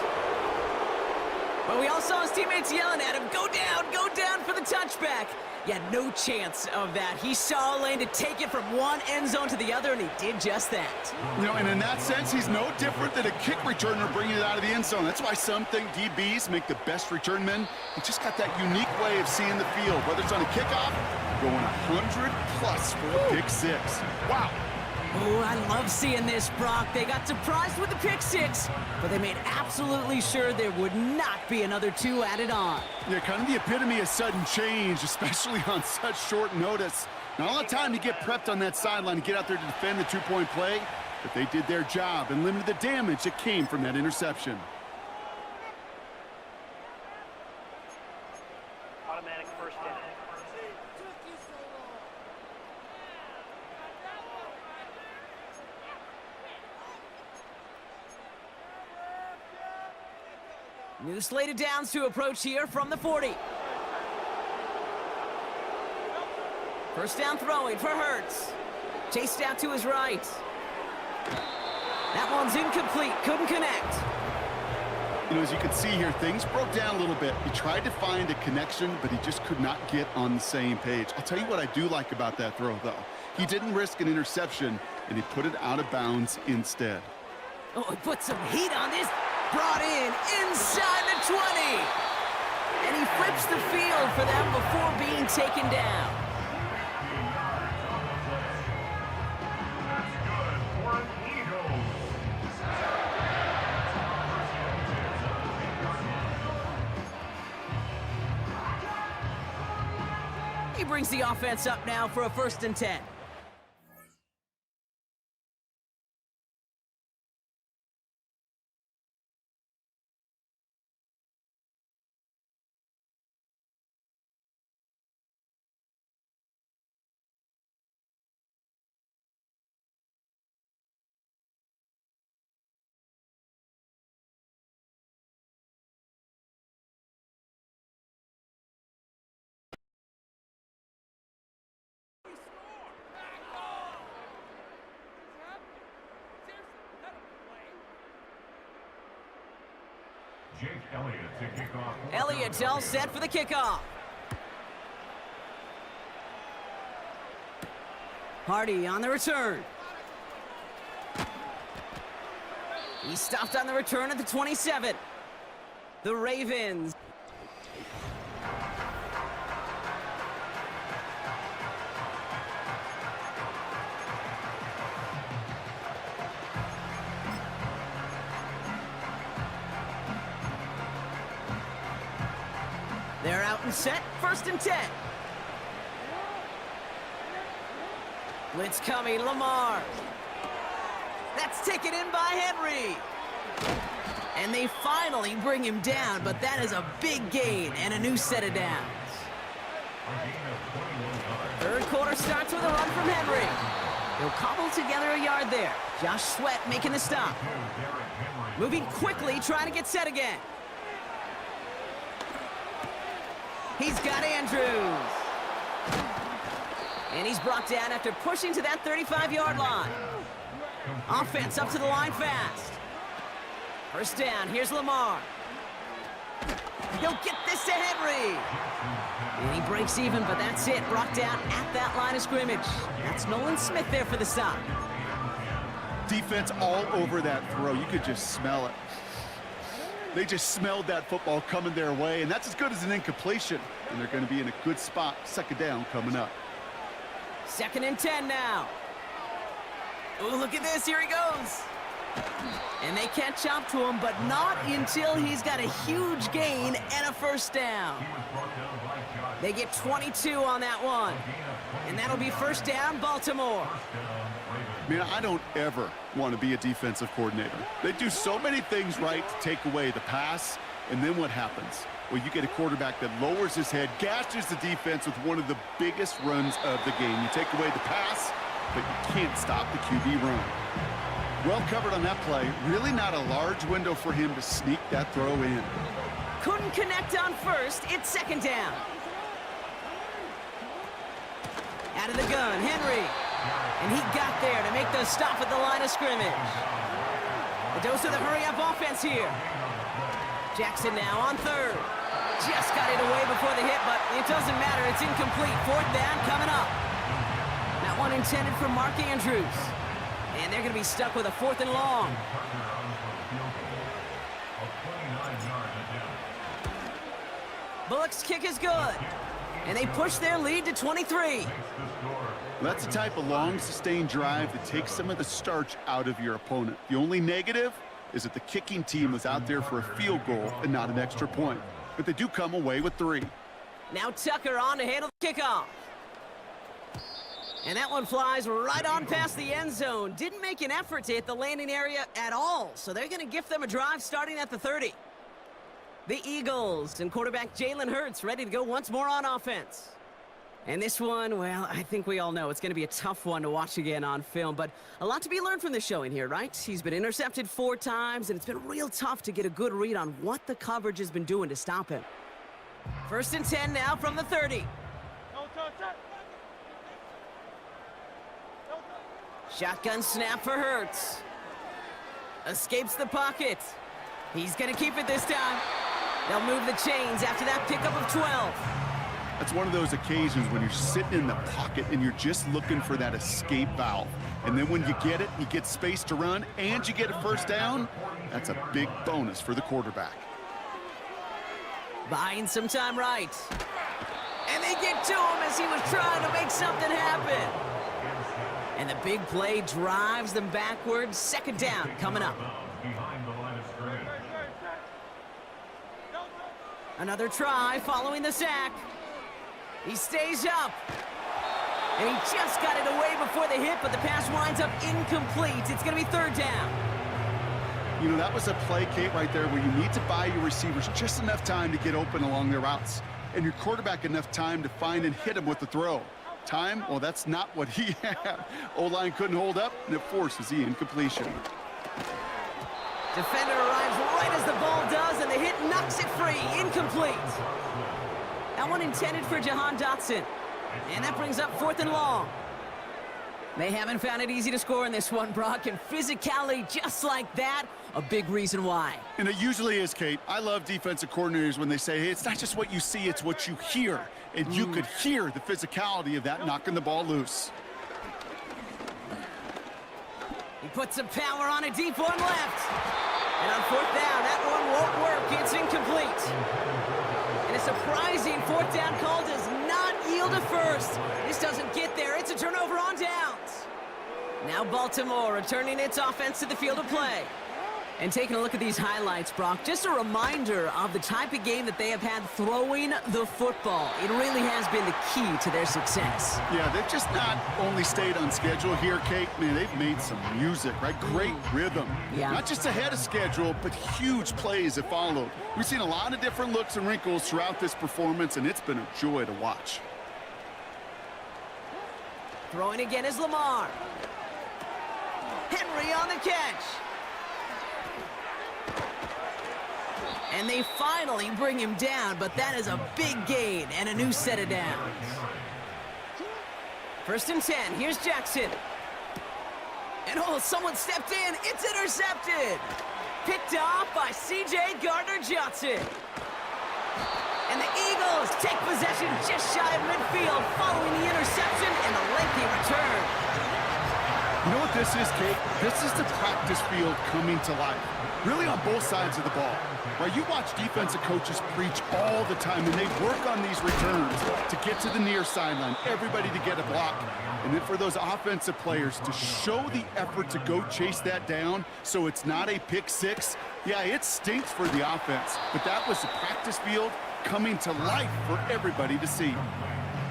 E: But we all saw his teammates yelling at him, go down for the touchback. Yeah, no chance of that. He saw a lane to take it from one end zone to the other, and he did just that.
F: You know, and in that sense, he's no different than a kick returner bringing it out of the end zone. That's why some think DBs make the best return men. He just got that unique way of seeing the field, whether it's on a kickoff, going 100+ for a pick 6. Wow.
E: Oh, I love seeing this, Brock. They got surprised with the pick 6, but they made absolutely sure there would not be another 2 added on.
F: Yeah, kind of the epitome of sudden change, especially on such short notice. Not a lot of time to get prepped on that sideline to get out there to defend the 2-point play, but they did their job and limited the damage that came from that interception.
G: Automatic first down.
E: New slate of downs to approach here from the 40. First down throwing for Hurts. Chased out to his right. That one's incomplete, couldn't connect.
F: You know, as you can see here, things broke down a little bit. He tried to find a connection, but he just could not get on the same page. I'll tell you what I do like about that throw, though. He didn't risk an interception, and he put it out of bounds instead.
E: Oh, he put some heat on this. Brought in inside the 20. And he flips the field for them before being taken down. He brings the offense up now for a first and 10.
D: Jake Elliott to kick off.
E: Elliott's all set for the kickoff. Hardy on the return. He stopped on the return at the 27. The Ravens. and set, 1st and 10. Blitz coming, Lamar. That's taken in by Henry. And they finally bring him down, but that is a big gain and a new set of downs. 3rd quarter starts with a run from Henry. He'll cobble together a yard there. Josh Sweat making the stop. Moving quickly, trying to get set again. He's got Andrews. And he's brought down after pushing to that 35-yard line. Offense up to the line fast. 1st down, here's Lamar. He'll get this to Henry. And he breaks even, but that's it. Brought down at that line of scrimmage. That's Nolan Smith there for the stop.
F: Defense all over that throw. You could just smell it. They just smelled that football coming their way, and that's as good as an incompletion. And they're going to be in a good spot. 2nd down coming up.
E: 2nd and 10 now. Oh, look at this. Here he goes. And they catch up to him, but not until he's got a huge gain and a 1st down. They get 22 on that one. And that'll be 1st down, Baltimore.
F: Man, I don't ever want to be a defensive coordinator. They do so many things right to take away the pass, and then what happens? Well, you get a quarterback that lowers his head, gashes the defense with one of the biggest runs of the game. You take away the pass, but you can't stop the QB run. Well covered on that play. Really not a large window for him to sneak that throw in.
E: Couldn't connect on 1st. It's 2nd down. Out of the gun, Henry. And he got there to make the stop at the line of scrimmage. A dose of the hurry-up offense here. Jackson now on 3rd. Just got it away before the hit, but it doesn't matter. It's incomplete. 4th down coming up. That one intended for Mark Andrews. And they're going to be stuck with a 4th and long. Bullock's kick is good. And they push their lead to 23.
F: That's the type of long, sustained drive that takes some of the starch out of your opponent. The only negative is that the kicking team was out there for a field goal and not an extra point. But they do come away with 3.
E: Now Tucker on to handle the kickoff. And that one flies right on past the end zone. Didn't make an effort to hit the landing area at all. So they're going to gift them a drive starting at the 30. The Eagles and quarterback Jalen Hurts ready to go once more on offense. And this one, well, I think we all know it's going to be a tough one to watch again on film. But a lot to be learned from this showing here, right? He's been intercepted 4 times, and it's been real tough to get a good read on what the coverage has been doing to stop him. 1st and 10 now from the 30. Shotgun snap for Hurts. Escapes the pocket. He's going to keep it this time. They'll move the chains after that pickup of 12.
F: That's one of those occasions when you're sitting in the pocket and you're just looking for that escape valve. And then when you get it, you get space to run, and you get a 1st down, that's a big bonus for the quarterback.
E: Buying some time right. And they get to him as he was trying to make something happen. And the big play drives them backwards. 2nd down coming up. Another try following the sack. He stays up. And he just got it away before the hit, but the pass winds up incomplete. It's going to be 3rd down.
F: You know, that was a play, Kate, right there where you need to buy your receivers just enough time to get open along their routes. And your quarterback enough time to find and hit him with the throw. Time? Well, that's not what he had. O-line couldn't hold up, and it forces the incompletion.
E: Defender arrives right as the ball does, and the hit knocks it free. Incomplete. That one intended for Jahan Dotson. And that brings up 4th and long. They haven't found it easy to score in this one, Brock, and physicality just like that, a big reason why.
F: And it usually is, Kate. I love defensive coordinators when they say, hey, it's not just what you see, it's what you hear. And you could hear the physicality of that knocking the ball loose.
E: He puts some power on a deep one left. And on 4th down, that one won't work. It's incomplete. And a surprising 4th down call does not yield a 1st. This doesn't get there. It's a turnover on downs. Now Baltimore returning its offense to the field of play. And taking a look at these highlights, Brock, just a reminder of the type of game that they have had throwing the football. It really has been the key to their success.
F: Yeah, they've just not only stayed on schedule here, Kate. Man, they've made some music, right? Great rhythm.
E: Yeah.
F: Not just ahead of schedule, but huge plays have followed. We've seen a lot of different looks and wrinkles throughout this performance, and it's been a joy to watch.
E: Throwing again is Lamar. Henry on the catch. And they finally bring him down, but that is a big gain and a new set of downs. 1st and 10. Here's Jackson. And oh, someone stepped in. It's intercepted. Picked off by C.J. Gardner-Johnson. And the Eagles take possession just shy of midfield following the interception and a lengthy return.
F: You know what this is, Kate? This is the practice field coming to life. Really on both sides of the ball. Right, you watch defensive coaches preach all the time, and they work on these returns to get to the near sideline, everybody to get a block. And then for those offensive players to show the effort to go chase that down so it's not a pick six, yeah, it stinks for the offense. But that was the practice field coming to life for everybody to see.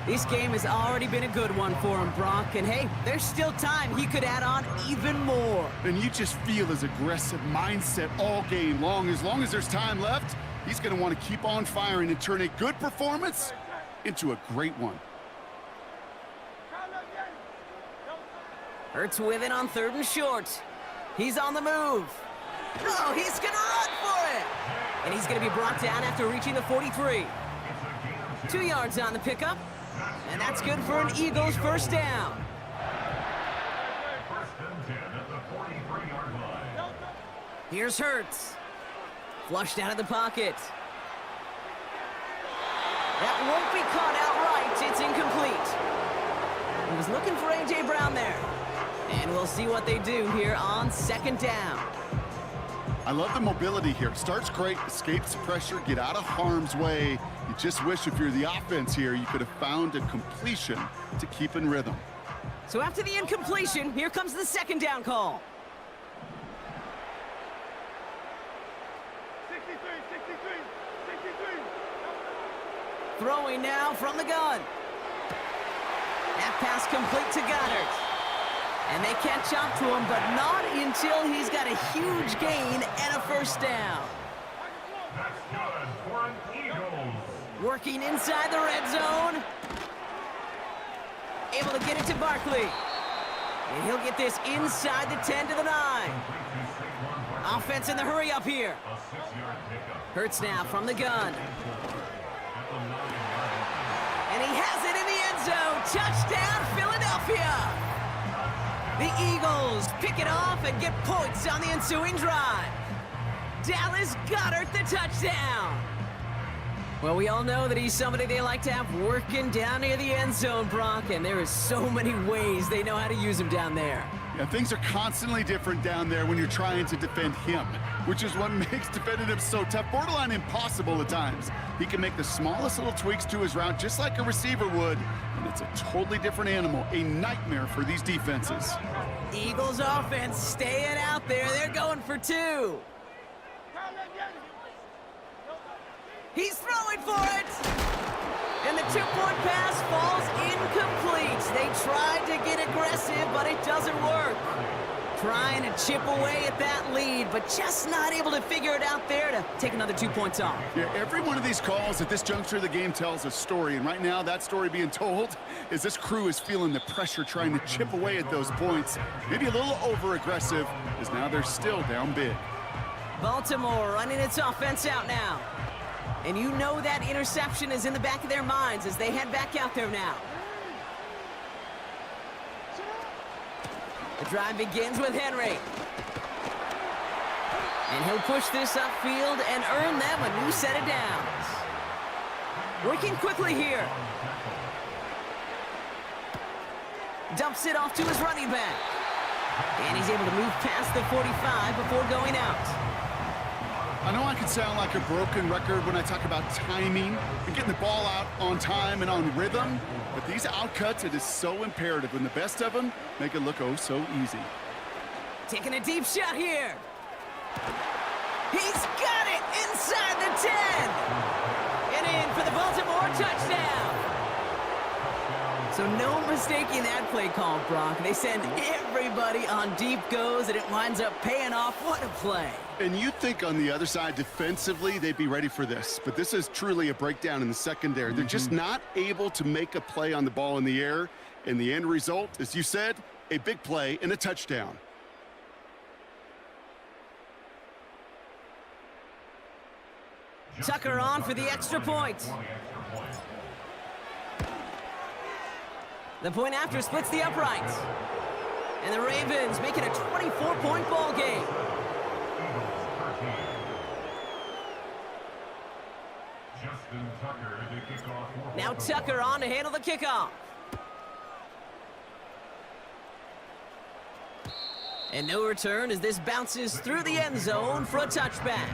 E: This game has already been a good one for him, Brock. And hey, there's still time he could add on even more.
F: And you just feel his aggressive mindset all game long. As long as there's time left, he's going to want to keep on firing and turn a good performance into a great one.
E: Hurts with it on 3rd and short. He's on the move. Oh, he's going to run for it. And he's going to be brought down after reaching the 43. 2 yards on the pickup. And that's good for an Eagles 1st down.
D: 1st and 10 at the 43-yard line.
E: Here's Hurts. Flushed out of the pocket. That won't be caught outright. It's incomplete. He was looking for A.J. Brown there. And we'll see what they do here on 2nd down.
F: I love the mobility here. Starts great, escapes the pressure, get out of harm's way. You just wish if you're the offense here, you could have found a completion to keep in rhythm.
E: So after the incompletion, here comes the 2nd down call.
G: 63.
E: Throwing now from the gun. That pass complete to Goddard. And they catch up to him, but not until he's got a huge gain and a 1st down.
D: That's good for an Eagles.
E: Working inside the red zone. Able to get it to Barkley. And he'll get this inside the 10 to the 9. Offense in the hurry up here.
D: A 6-yard pickup.
E: Hurts now from the gun. And he has it in the end zone. Touchdown, Philadelphia. The Eagles pick it off and get points on the ensuing drive. Dallas Goedert the touchdown. Well, we all know that he's somebody they like to have working down near the end zone, Brock, and there is so many ways they know how to use him down there.
F: Yeah, things are constantly different down there when you're trying to defend him, which is what makes defending him so tough, borderline impossible at times. He can make the smallest little tweaks to his route just like a receiver would, and it's a totally different animal, a nightmare for these defenses.
E: Eagles offense staying out there. They're going for 2. He's throwing for it. And the 2-point pass falls incomplete. They tried to get aggressive, but it doesn't work. Trying to chip away at that lead, but just not able to figure it out there to take another 2 points off.
F: Yeah, every one of these calls at this juncture of the game tells a story, and right now that story being told is this crew is feeling the pressure trying to chip away at those points. Maybe a little over-aggressive, as now they're still down big.
E: Baltimore running its offense out now. And you know that interception is in the back of their minds as they head back out there now. The drive begins with Henry. And he'll push this upfield and earn them a new set of downs. Working quickly here. Dumps it off to his running back. And he's able to move past the 45 before going out.
F: I know I can sound like a broken record when I talk about timing and getting the ball out on time and on rhythm, but these outcuts, it is so imperative, and the best of them make it look oh so easy.
E: Taking a deep shot here. He's got it inside the 10. And in for the Baltimore touchdown. So no mistaking that play call, Brock. They send everybody on deep goes, and it winds up paying off. What a play.
F: And you think on the other side defensively they'd be ready for this, but this is truly a breakdown in the secondary. They're just not able to make a play on the ball in the air, and the end result, as you said, a big play and a touchdown.
E: Tucker on for the extra point. The point after splits the uprights. And the Ravens make it a 24-point ball game. Now Tucker on to handle the kickoff. And no return as this bounces through the end zone for a touchback.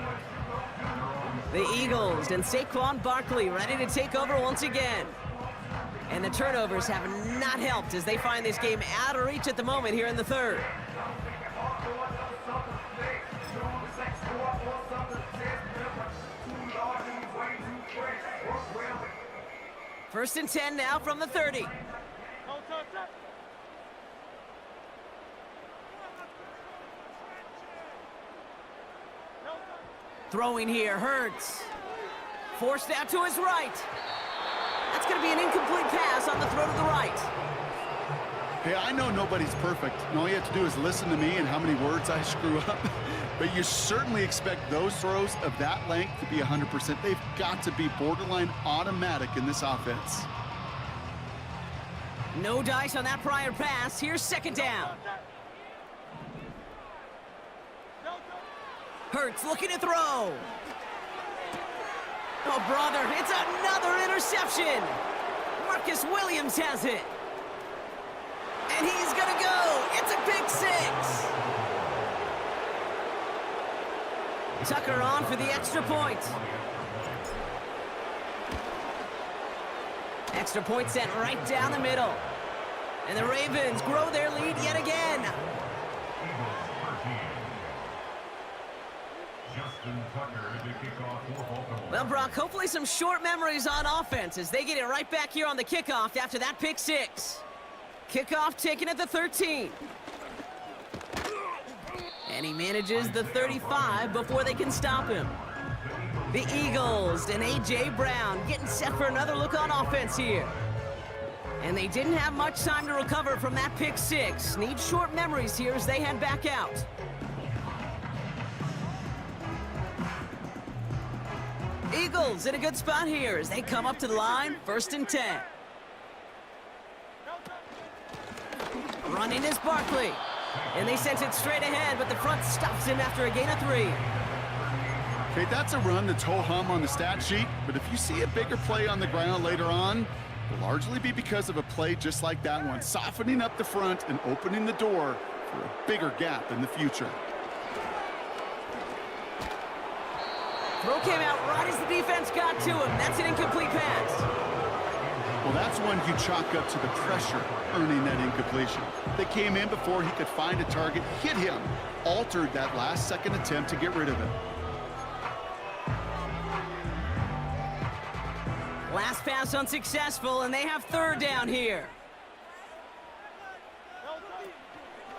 E: The Eagles and Saquon Barkley ready to take over once again. And the turnovers have not helped as they find this game out of reach at the moment here in the third. First and 10 now from the 30. Throwing here, Hurts. Forced out to his right. That's going to be an incomplete pass on the throw to the right.
F: Hey, I know nobody's perfect, and all you have to do is listen to me and how many words I screw up. But you certainly expect those throws of that length to be 100%. They've got to be borderline automatic in this offense.
E: No dice on that prior pass. Here's second down. Hurts looking to throw. Oh, brother, it's another interception. Marcus Williams has it. And he's going to go. It's a pick six. Tucker on for the extra point. Extra point sent right down the middle. And the Ravens grow their lead yet again. Well, Brock, hopefully some short memories on offense as they get it right back here on the kickoff after that pick six. Kickoff taken at the 13. And he manages the 35 before they can stop him. The Eagles and A.J. Brown getting set for another look on offense here. And they didn't have much time to recover from that pick six. Need short memories here as they head back out. Eagles in a good spot here as they come up to the line, first and 10. Running is Barkley. And they sent it straight ahead, but the front stops him after a gain of 3.
F: Okay, that's a run that's ho-hum on the stat sheet, but if you see a bigger play on the ground later on, it'll largely be because of a play just like that one, softening up the front and opening the door for a bigger gap in the future.
E: Throw came out right as the defense got to him. That's an incomplete pass.
F: Well, that's one you chalk up to the pressure earning that incompletion. They came in before he could find a target, hit him, altered that last-second attempt to get rid of it.
E: Last pass unsuccessful, and they have third down here.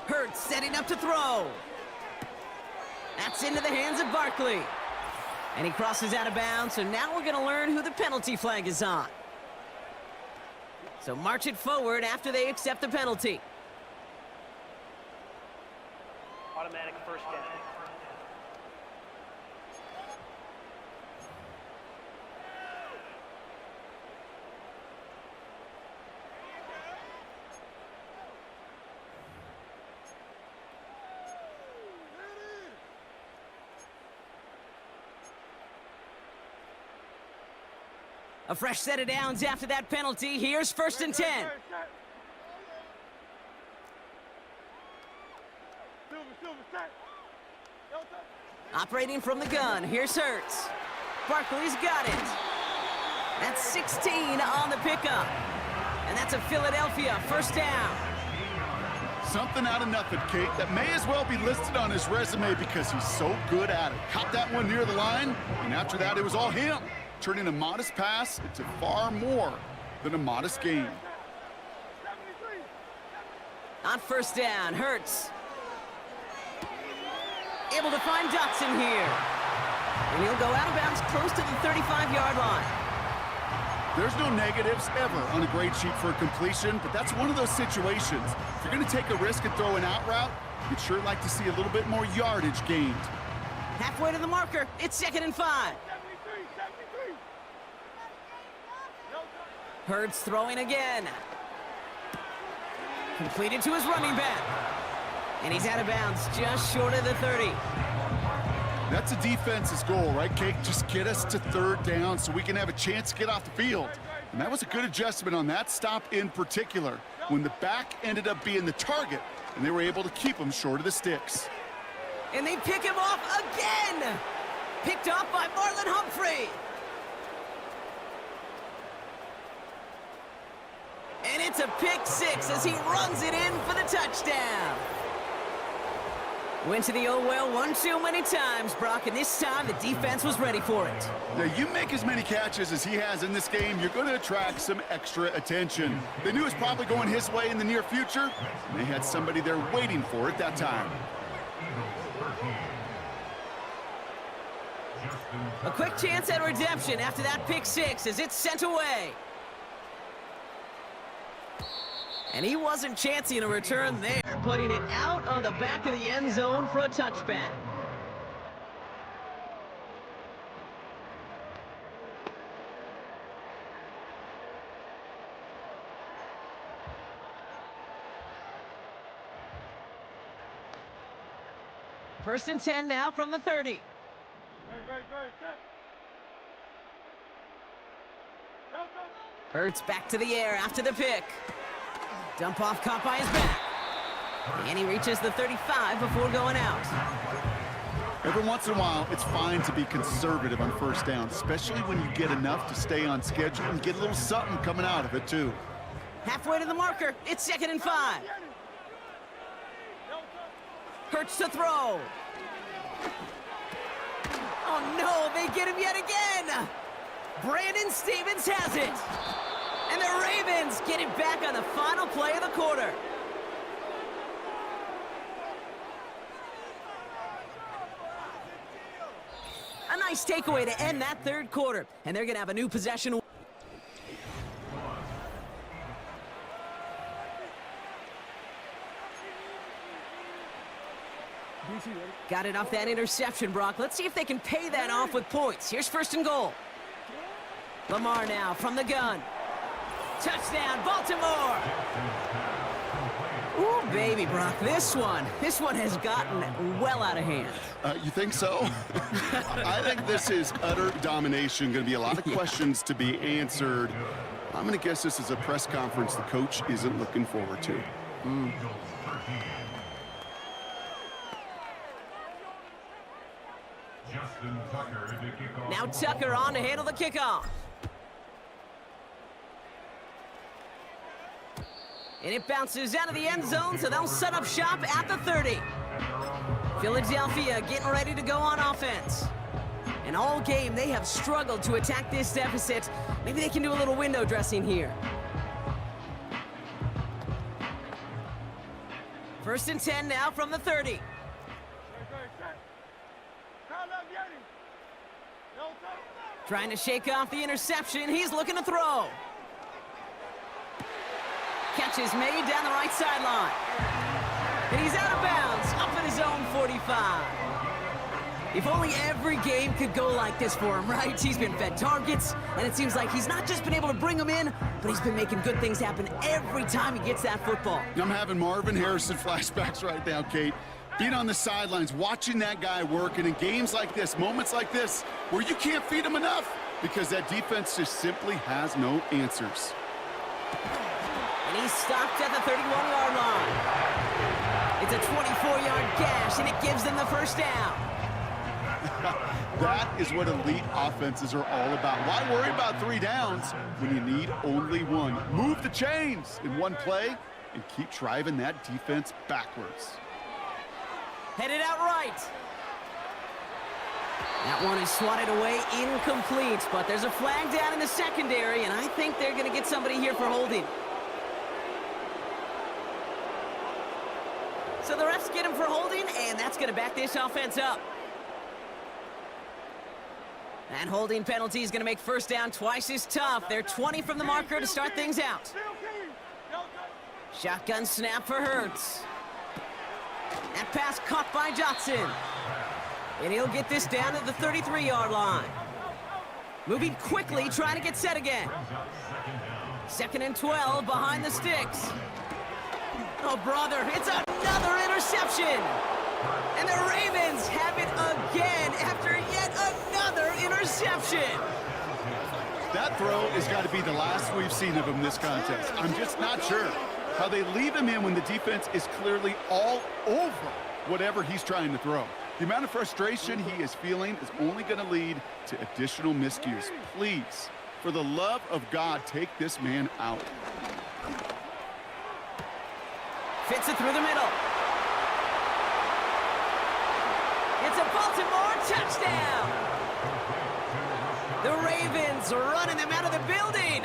E: Hurts setting up to throw. That's into the hands of Barkley. And he crosses out of bounds, so now we're going to learn who the penalty flag is on. So march it forward after they accept the penalty.
G: Automatic first down.
E: A fresh set of downs after that penalty. Here's first and 10. Operating from the gun. Here's Hurts. Barkley's got it. That's 16 on the pickup. And that's a Philadelphia first down.
F: Something out of nothing, Kate. That may as well be listed on his resume because he's so good at it. Caught that one near the line, and after that, it was all him, turning a modest pass into far more than a modest gain.
E: On first down, Hurts. Able to find Dotson here. And he'll go out of bounds close to the 35-yard line.
F: There's no negatives ever on a grade sheet for a completion, but that's one of those situations. If you're going to take a risk and throw an out route, you'd sure like to see a little bit more yardage gained.
E: Halfway to the marker. It's 2nd and 5. Hurts throwing again. Completed to his running back. And he's out of bounds just short of the 30.
F: That's a defense's goal, right, Kate? Just get us to 3rd down so we can have a chance to get off the field. And that was a good adjustment on that stop in particular, when the back ended up being the target, and they were able to keep him short of the sticks.
E: And they pick him off again! Picked off by Marlon Humphrey. And it's a pick 6 as he runs it in for the touchdown. Went to the old well one too many times, Brock, and this time the defense was ready for it.
F: Now, you make as many catches as he has in this game, you're going to attract some extra attention. They knew it was probably going his way in the near future, and they had somebody there waiting for it that time.
E: A quick chance at redemption after that pick 6 as it's sent away. And he wasn't chancing a return there, putting it out on the back of the end zone for a touchback. First and 10 now from the 30. Hurts back to the air after the pick. Dump off caught by his back. And he reaches the 35 before going out.
F: Every once in a while, it's fine to be conservative on first down, especially when you get enough to stay on schedule and get a little something coming out of it, too.
E: Halfway to the marker, it's 2nd and 5. Hurts to throw. Oh no, they get him yet again. Brandon Stevens has it. And the Ravens get it back on the final play of the quarter. A nice takeaway to end that 3rd quarter. And they're going to have a new possession. Got it off that interception, Brock. Let's see if they can pay that off with points. Here's 1st and goal. Lamar now from the gun. Touchdown, Baltimore! Ooh, baby, Brock, this one has gotten well out of hand.
F: You think so? I think this is utter domination. Going to be a lot of questions to be answered. I'm going to guess this is a press conference the coach isn't looking forward to.
E: Now Tucker on to handle the kickoff. And it bounces out of the end zone, so they'll set up shop at the 30. Philadelphia getting ready to go on offense. And all game, they have struggled to attack this deficit. Maybe they can do a little window dressing here. 1st and 10 now from the 30. Trying to shake off the interception. He's looking to throw. Catch is made down the right sideline. And he's out of bounds, up at his own 45. If only every game could go like this for him, right? He's been fed targets, and it seems like he's not just been able to bring them in, but he's been making good things happen every time he gets that football.
F: I'm having Marvin Harrison flashbacks right now, Kate. Being on the sidelines, watching that guy work, and in games like this, moments like this, where you can't feed him enough because that defense just simply has no answers.
E: And he's stopped at the 31-yard line. It's a 24-yard gash, and it gives them the 1st down.
F: That is what elite offenses are all about. Why worry about 3 downs when you need only 1? Move the chains in one play, and keep driving that defense backwards.
E: Headed out right. That one is swatted away, incomplete, but there's a flag down in the secondary, and I think they're going to get somebody here for holding. So the refs get him for holding, and that's going to back this offense up. And holding penalty is going to make first down twice as tough. They're 20 from the marker to start things out. Shotgun snap for Hurts. That pass caught by Johnson. And he'll get this down to the 33-yard line. Moving quickly, trying to get set again. 2nd and 12 behind the sticks. Oh, brother, it's another interception. And the Ravens have it again after yet another interception.
F: That throw has got to be the last we've seen of him this contest. I'm just not sure how they leave him in when the defense is clearly all over whatever he's trying to throw. The amount of frustration he is feeling is only going to lead to additional miscues. Please, for the love of God, take this man out.
E: Fits it through the middle. It's a Baltimore touchdown. The Ravens are running them out of the building.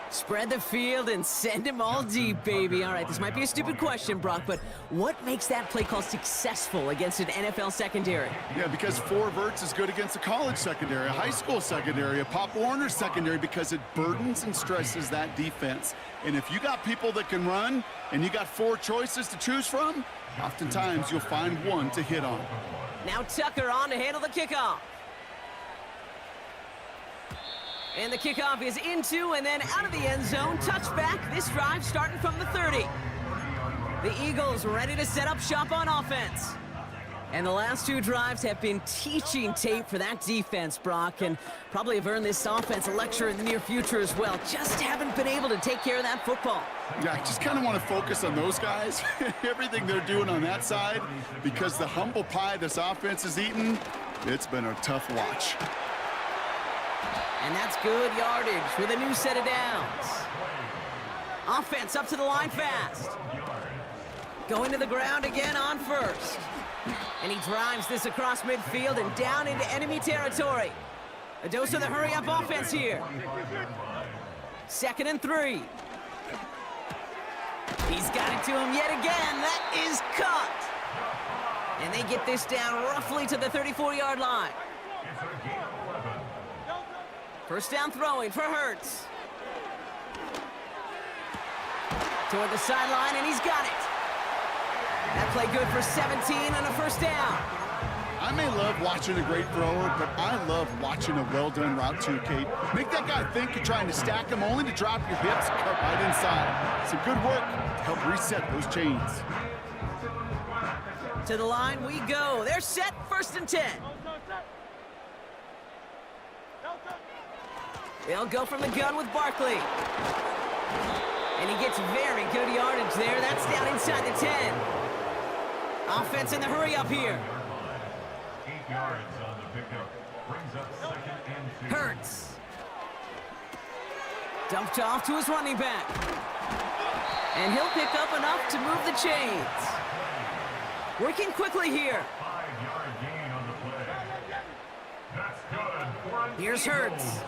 E: Spread the field and send them all deep, baby. All right, this might be a stupid question, Brock, but what makes that play call successful against an NFL secondary?
F: Yeah, because 4 verts is good against a college secondary, a high school secondary, a Pop Warner secondary, because it burdens and stresses that defense. And if you got people that can run and you got 4 choices to choose from, oftentimes you'll find one to hit on.
E: Now Tucker on to handle the kickoff. And the kickoff is into and then out of the end zone. Touchback. This drive starting from the 30. The Eagles ready to set up shop on offense. And the last 2 drives have been teaching tape for that defense, Brock, and probably have earned this offense a lecture in the near future as well. Just haven't been able to take care of that football.
F: Yeah, I just kind of want to focus on those guys, everything they're doing on that side, because the humble pie this offense has eaten, it's been a tough watch.
E: And that's good yardage with a new set of downs. Offense up to the line fast. Going to the ground again on first. And he drives this across midfield and down into enemy territory. A dose of the hurry-up offense here. 2nd and 3. He's got it to him yet again. That is caught. And they get this down roughly to the 34-yard line. First down throwing for Hurts. Toward the sideline, and he's got it. That play good for 17 and a first down.
F: I may love watching a great thrower, but I love watching a well-done route too, Kate. Make that guy think you're trying to stack him only to drop your hips, cut right inside. Some good work to help reset those chains.
E: To the line we go. They're set, 1st and 10. They'll go from the gun with Barkley. And he gets very good yardage there. That's down inside the 10. Offense in the hurry up here.
D: 8 yards on the pickup. Brings up 2nd and 2.
E: Hurts. Dumped off to his running back. And he'll pick up enough to move the chains. Working quickly here.
D: 5-yard gain on the play. That's good.
E: Here's Hurts.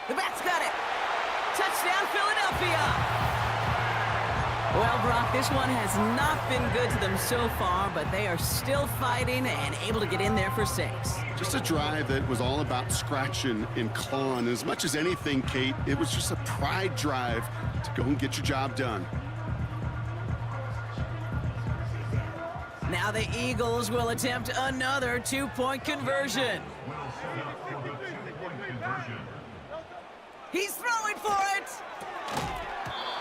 E: The back's got it. Touchdown, Philadelphia. Well, Brock, this one has not been good to them so far, but they are still fighting and able to get in there for 6.
F: Just a drive that was all about scratching and clawing. As much as anything, Kate, it was just a pride drive to go and get your job done.
E: Now the Eagles will attempt another 2-point conversion. He's throwing for it.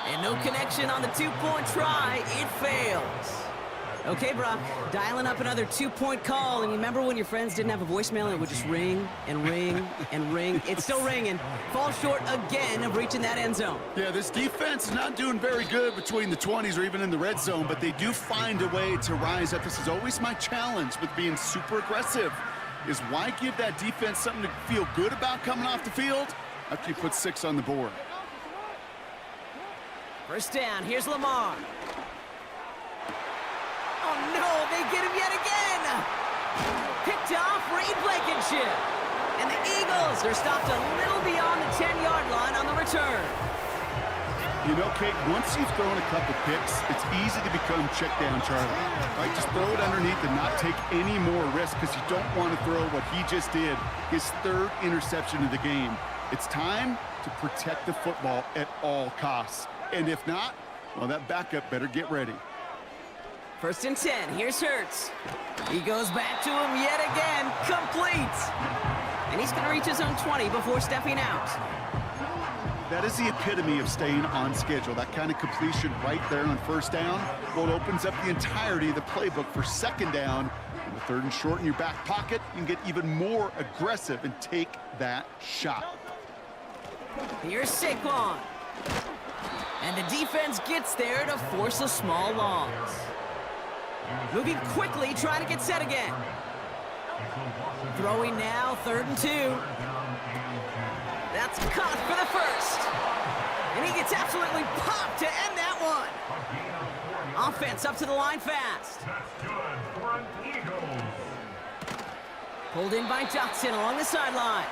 E: And no connection on the 2-point try. It fails. Okay, Brock, dialing up another 2-point call. And you remember when your friends didn't have a voicemail and it would just ring and ring and ring? It's still ringing. Fall short again of reaching that end zone.
F: Yeah, this defense is not doing very good between the 20s or even in the red zone, but they do find a way to rise up. This is always my challenge with being super aggressive, is why give that defense something to feel good about coming off the field after you put 6 on the board?
E: First down, here's Lamar. Oh no, they get him yet again! Picked off Reed Blankenship. And the Eagles are stopped a little beyond the 10-yard line on the return.
F: You know, Kate, once you've thrown a couple picks, it's easy to become check down Charlie. Right? Just throw it underneath and not take any more risk because you don't want to throw what he just did, his third interception of the game. It's time to protect the football at all costs. And if not, well, that backup better get ready.
E: First and 10, here's Hurts. He goes back to him yet again, complete. And he's going to reach his own 20 before stepping out.
F: That is the epitome of staying on schedule. That kind of completion right there on first down. Well, it opens up the entirety of the playbook for second down. And with third and short in your back pocket, you can get even more aggressive and take that shot.
E: Here's Saquon. And the defense gets there to force a small loss. Moving quickly, trying to get set again. Throwing now, third and 2. That's caught for the first. And he gets absolutely popped to end that one. Offense up to the line fast. Pulled in by Johnson along the sideline.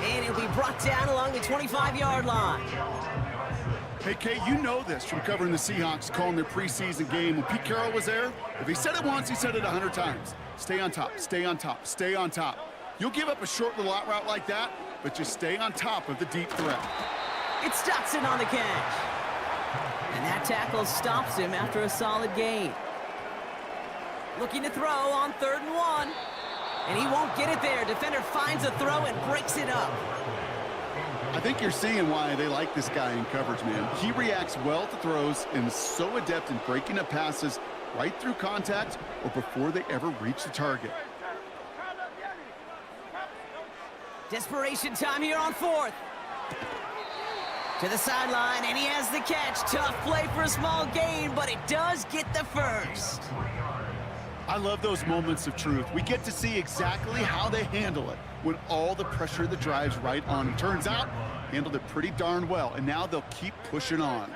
E: And he'll be brought down along the 25-yard line.
F: Hey, Kay, you know this from covering the Seahawks, calling their preseason game. When Pete Carroll was there, if he said it once, he said it 100 times. Stay on top, stay on top, stay on top. You'll give up a short little out route like that, but just stay on top of the deep threat.
E: It's Dotson on the catch. And that tackle stops him after a solid gain. Looking to throw on third and 1. And he won't get it there. Defender finds a throw and breaks it up.
F: I think you're seeing why they like this guy in coverage, man. He reacts well to throws and is so adept in breaking up passes right through contact or before they ever reach the target.
E: Desperation time here on fourth. To the sideline, and he has the catch. Tough play for a small gain, but it does get the first.
F: I love those moments of truth. We get to see exactly how they handle it when all the pressure of the drive's right on them. Turns out, handled it pretty darn well, and now they'll keep pushing on.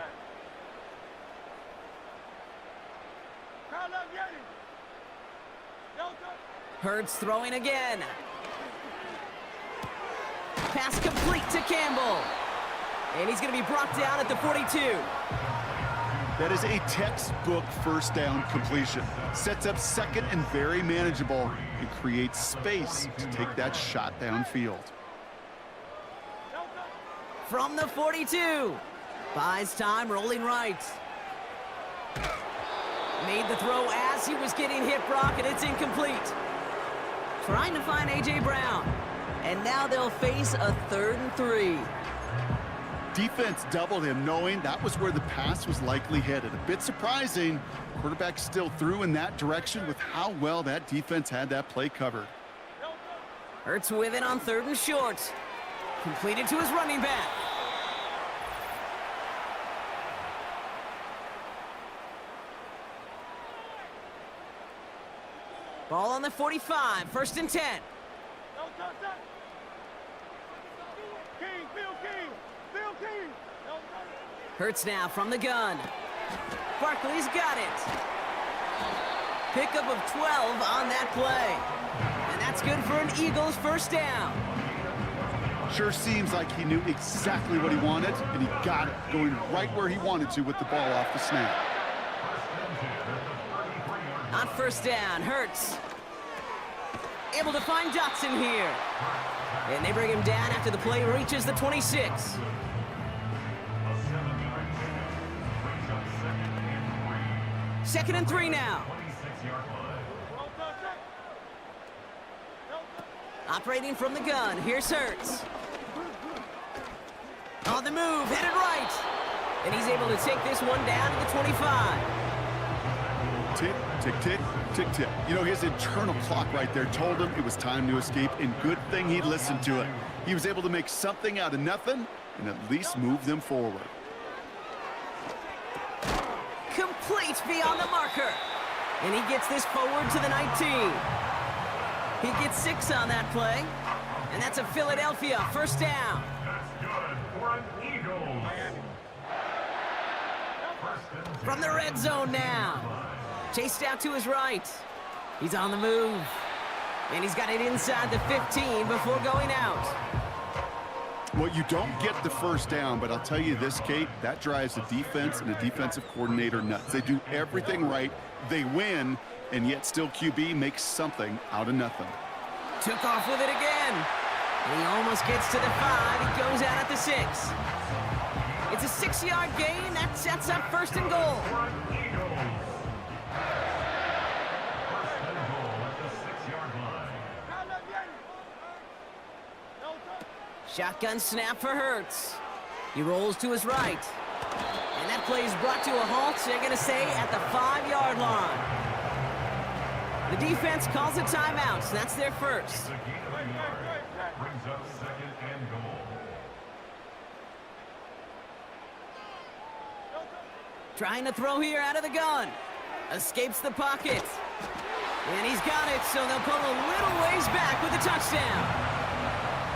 E: Hurts throwing again. Pass complete to Campbell. And he's going to be brought down at the 42.
F: That is a textbook first down completion. Sets up second and very manageable and creates space to take that shot downfield.
E: From the 42. Buys time, rolling right. Made the throw as he was getting hit, Brock, and it's incomplete. Trying to find A.J. Brown. And now they'll face a 3rd and 3.
F: Defense doubled him, knowing that was where the pass was likely headed. A bit surprising. Quarterback still threw in that direction with how well that defense had that play covered.
E: Hurts with it on 3rd and short. Completed to his running back. Ball on the 45, 1st and 10. Hurts now from the gun. Barkley's got it. Pickup of 12 on that play. And that's good for an Eagles first down.
F: Sure seems like he knew exactly what he wanted, and he got it, going right where he wanted to with the ball off the snap.
E: On first down, Hurts. Able to find Dotson here. And they bring him down after the play reaches the 26. Second and 3 now. Operating from the gun, here's Hurts. On the move, headed right. And he's able to take this one down to the 25.
F: Tick, tick, tick, tick, tick. You know, his internal clock right there told him it was time to escape, and good thing he listened to it. He was able to make something out of nothing and at least move them forward.
E: Complete beyond the marker. And he gets this forward to the 19. He gets 6 on that play. And that's a Philadelphia first down.
D: That's good for an Eagles.
E: From the red zone now. Chased out to his right. He's on the move. And he's got it inside the 15 before going out.
F: Well, you don't get the first down, but I'll tell you this, Kate, that drives the defense and the defensive coordinator nuts. They do everything right. They win, and yet still QB makes something out of nothing.
E: Took off with it again. And he almost gets to the 5. He goes out at the 6. It's a 6-yard gain. That sets up 1st and goal. Shotgun snap for Hurts. He rolls to his right. And that play is brought to a halt, they're going to say, at the 5-yard line. The defense calls a timeout, so that's their first.
D: Brings up 2nd and goal.
E: Trying to throw here out of the gun. Escapes the pocket. And he's got it, so they'll pull a little ways back with a touchdown.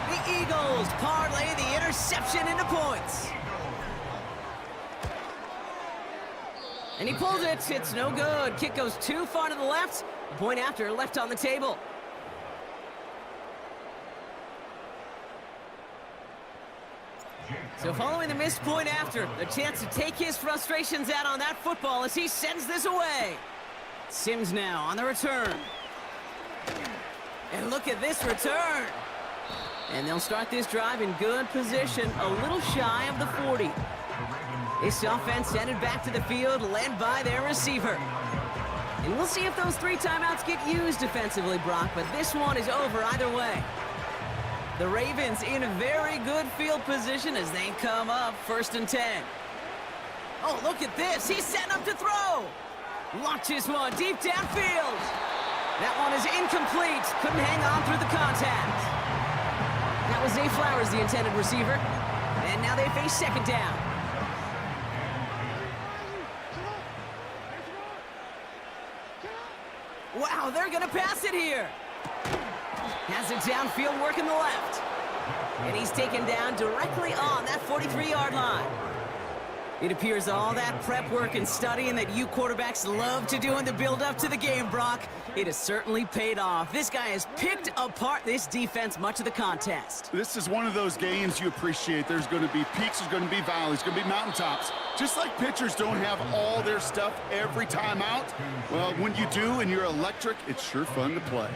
E: The Eagles parlay the interception into points. And he pulls it. It's no good. Kick goes too far to the left. Point after left on the table. So following the missed point after, the chance to take his frustrations out on that football as he sends this away. Sims now on the return. And look at this return. And they'll start this drive in good position, a little shy of the 40. This offense headed back to the field, led by their receiver. And we'll see if those 3 timeouts get used defensively, Brock, but this one is over either way. The Ravens in a very good field position as they come up 1st and 10. Oh, look at this. He's setting up to throw. Launches one deep downfield. That one is incomplete. Couldn't hang on through the contact. That was Zay Flowers, the intended receiver. And now they face 2nd down. Wow, they're going to pass it here. Has it downfield, working the left. And he's taken down directly on that 43-yard line. It appears all that prep work and studying that you quarterbacks love to do in the build-up to the game, Brock, it has certainly paid off. This guy has picked apart this defense much of the contest.
F: This is one of those games you appreciate. There's going to be peaks, there's going to be valleys, going to be mountaintops. Just like pitchers don't have all their stuff every time out, well, when you do and you're electric, it's sure fun to play.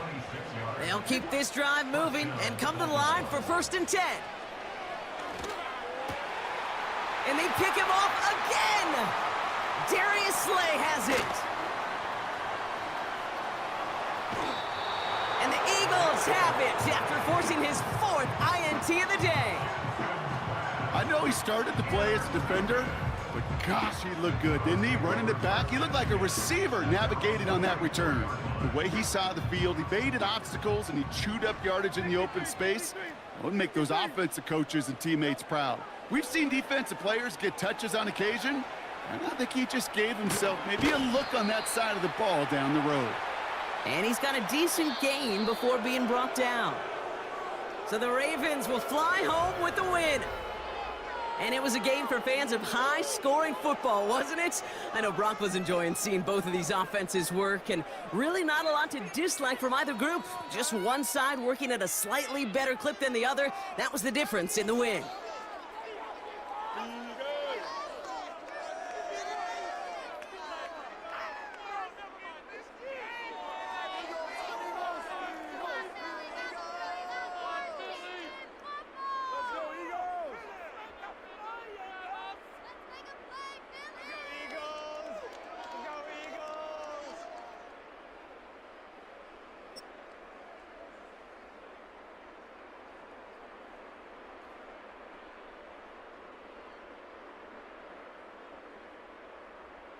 E: They'll keep this drive moving and come to the line for 1st and 10. And they pick him off again. Darius Slay has it. And the Eagles have it after forcing his 4th INT of the day.
F: I know he started the play as a defender, but gosh, he looked good, didn't he? Running it back, he looked like a receiver navigating on that return. The way he saw the field, he baited obstacles and he chewed up yardage in the open space. It would make those offensive coaches and teammates proud. We've seen defensive players get touches on occasion, and I think he just gave himself maybe a look on that side of the ball down the road.
E: And he's got a decent gain before being brought down. So the Ravens will fly home with the win. And it was a game for fans of high-scoring football, wasn't it? I know Brock was enjoying seeing both of these offenses work, and really not a lot to dislike from either group. Just one side working at a slightly better clip than the other. That was the difference in the win.